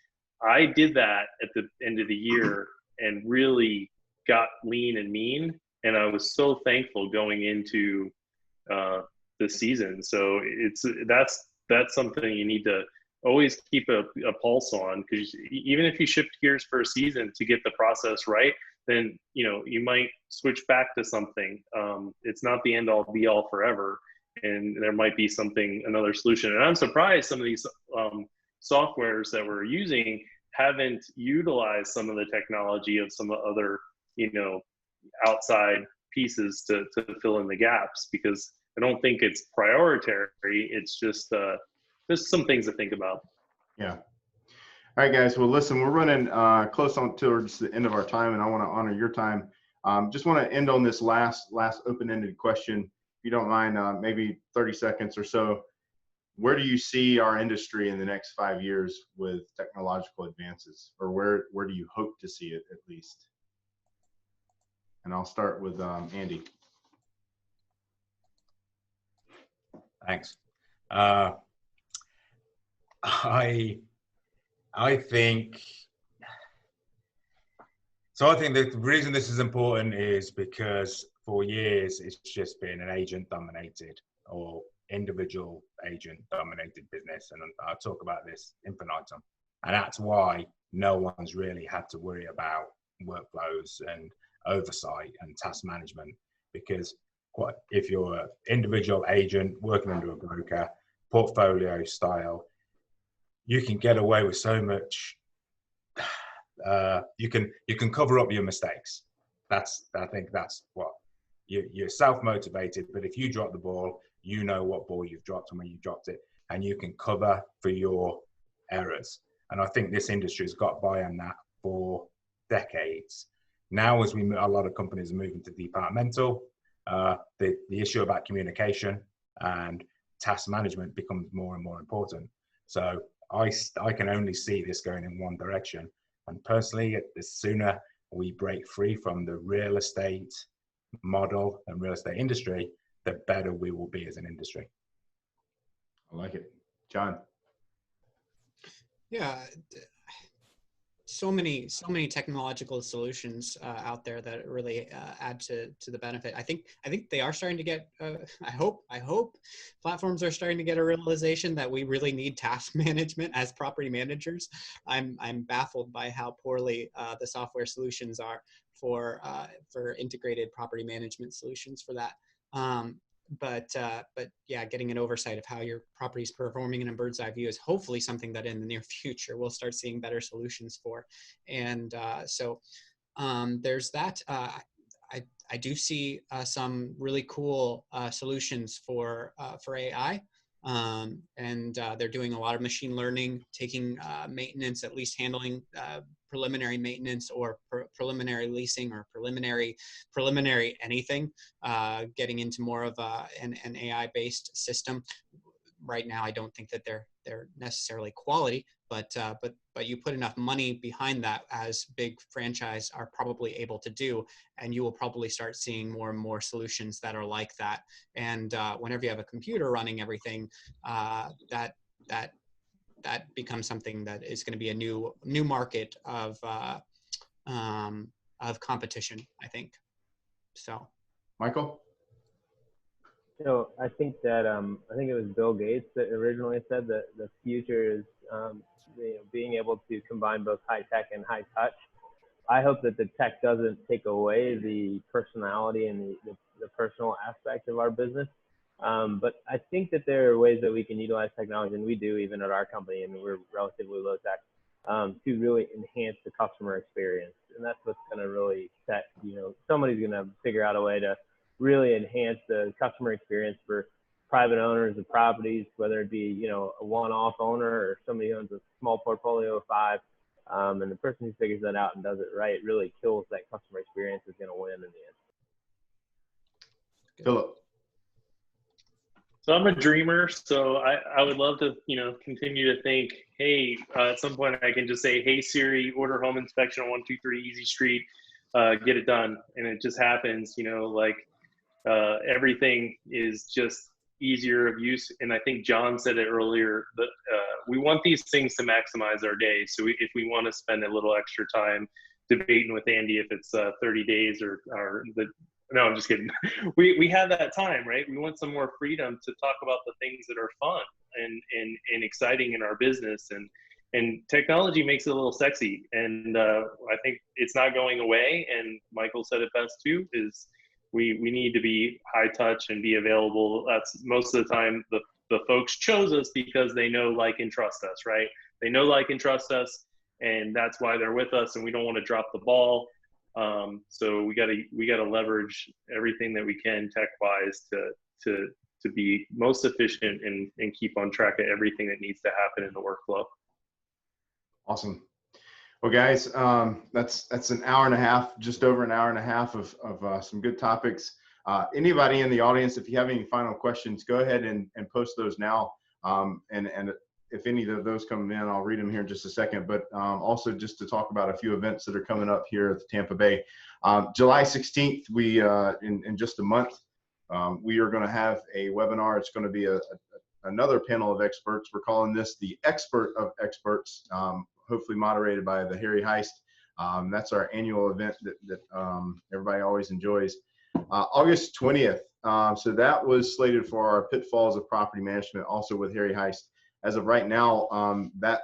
I did that at the end of the year and really got lean and mean, and I was so thankful going into the season. So that's something you need to always keep a pulse on, because even if you shift gears for a season to get the process right, then you might switch back to something. It's not the end all be all forever, and there might be another solution. And I'm surprised some of these softwares that we're using haven't utilized some of the technology of some other outside pieces to fill in the gaps, because I don't think it's prioritary. It's just some things to think about. Yeah. All right, guys. Well, listen, we're running close on towards the end of our time, and I want to honor your time. Just want to end on this last open-ended question, if you don't mind, maybe 30 seconds or so. Where do you see our industry in the next 5 years with technological advances, or where do you hope to see it at least? And I'll start with Andy. Thanks. I think that the reason this is important is because for years it's just been an agent dominated or individual agent dominated business, and I'll talk about this infinitum, and that's why no one's really had to worry about workflows and oversight and task management, because if you're an individual agent working under a broker, portfolio style, you can get away with so much. You can cover up your mistakes. I think that's what you're self-motivated, but if you drop the ball, you know what ball you've dropped and when you dropped it, and you can cover for your errors. And I think this industry has got by on that for decades. Now, as a lot of companies are moving to departmental, the issue about communication and task management becomes more and more important. So I can only see this going in one direction. And personally, the sooner we break free from the real estate model and real estate industry, the better we will be as an industry. I like it. John. Yeah, so many technological solutions out there that really add to the benefit. I think they are starting to get. I hope platforms are starting to get a realization that we really need task management as property managers. I'm baffled by how poorly the software solutions are for integrated property management solutions for that. But yeah, getting an oversight of how your property is performing in a bird's eye view is hopefully something that in the near future we'll start seeing better solutions for. And so there's that. I do see some really cool solutions for AI. And they're doing a lot of machine learning, taking maintenance, at least handling preliminary maintenance or preliminary leasing or preliminary anything, getting into more of an AI-based system. Right now, I don't think that they're necessarily quality, but you put enough money behind that, as big franchise are probably able to do, and you will probably start seeing more and more solutions that are like that. And whenever you have a computer running everything, that becomes something that is going to be a new market of competition, I think. So, Michael. So I think that I think it was Bill Gates that originally said that the future is being able to combine both high tech and high touch. I hope that the tech doesn't take away the personality and the personal aspect of our business. But I think that there are ways that we can utilize technology, and we do even at our company, and we're relatively low tech, to really enhance the customer experience. And that's what's going to really set, somebody's going to figure out a way to really enhance the customer experience for private owners of properties, whether it be, a one-off owner or somebody who owns a small portfolio of 5. And the person who figures that out and does it right really kills that customer experience, is going to win in the end. Philip. So I'm a dreamer, so I would love to, continue to think, hey, at some point I can just say, hey, Siri, order home inspection on 123 Easy Street, get it done. And it just happens, everything is just easier of use. And I think John said it earlier, that we want these things to maximize our day. So if we want to spend a little extra time debating with Andy if it's 30 days or no, I'm just kidding. We have that time, right? We want some more freedom to talk about the things that are fun and exciting in our business. And technology makes it a little sexy. And I think it's not going away. And Michael said it best too, is we need to be high touch and be available. That's most of the time the folks chose us because they know, like, and trust us, right? They know, like, and trust us, and that's why they're with us, and we don't want to drop the ball. So we gotta leverage everything that we can tech-wise to be most efficient and keep on track of everything that needs to happen in the workflow. Awesome. Well, guys, that's an hour and a half, just over an hour and a half of some good topics. Anybody in the audience, if you have any final questions, go ahead and post those now. And if any of those come in, I'll read them here in just a second. But also just to talk about a few events that are coming up here at the Tampa Bay. July 16th, we in just a month, we are going to have a webinar. It's going to be another panel of experts. We're calling this the Expert of Experts, hopefully moderated by the Harry Heist. That's our annual event that everybody always enjoys. August 20th. So that was slated for our Pitfalls of Property Management, also with Harry Heist. As of right now, that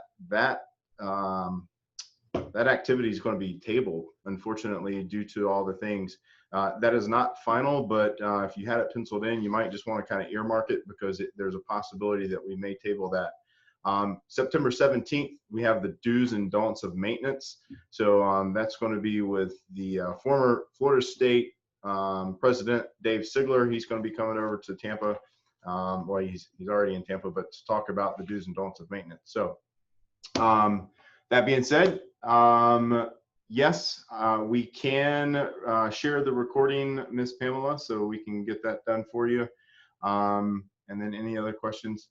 activity is going to be tabled, unfortunately, due to all the things. That is not final, but if you had it penciled in, you might just want to kind of earmark it because there's a possibility that we may table that. September 17th, we have the do's and don'ts of maintenance. So that's going to be with the former Florida State President Dave Sigler. He's going to be coming over to Tampa. Well, he's already in Tampa, but to talk about the do's and don'ts of maintenance. So that being said, yes, we can share the recording, Miss Pamela, so we can get that done for you. And then any other questions?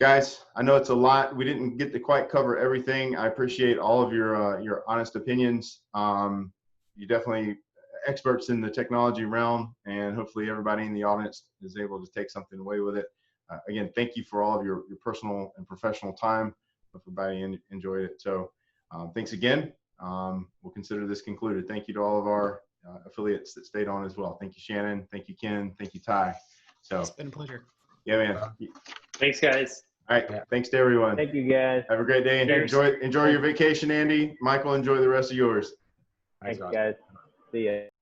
Guys, I know it's a lot. We didn't get to quite cover everything. I appreciate all of your honest opinions. You definitely experts in the technology realm, and hopefully everybody in the audience is able to take something away with it. Again, thank you for all of your personal and professional time. Hope everybody enjoyed it. So thanks again. We'll consider this concluded. Thank you to all of our affiliates that stayed on as well. Thank you, Shannon. Thank you, Ken. Thank you, Ty. So It's been a pleasure. yeah, man. Thanks, guys. All right. Thanks to everyone. Thank you, guys. Have a great day. And enjoy your vacation, Andy. Michael, enjoy the rest of yours. Thanks, guys. See ya.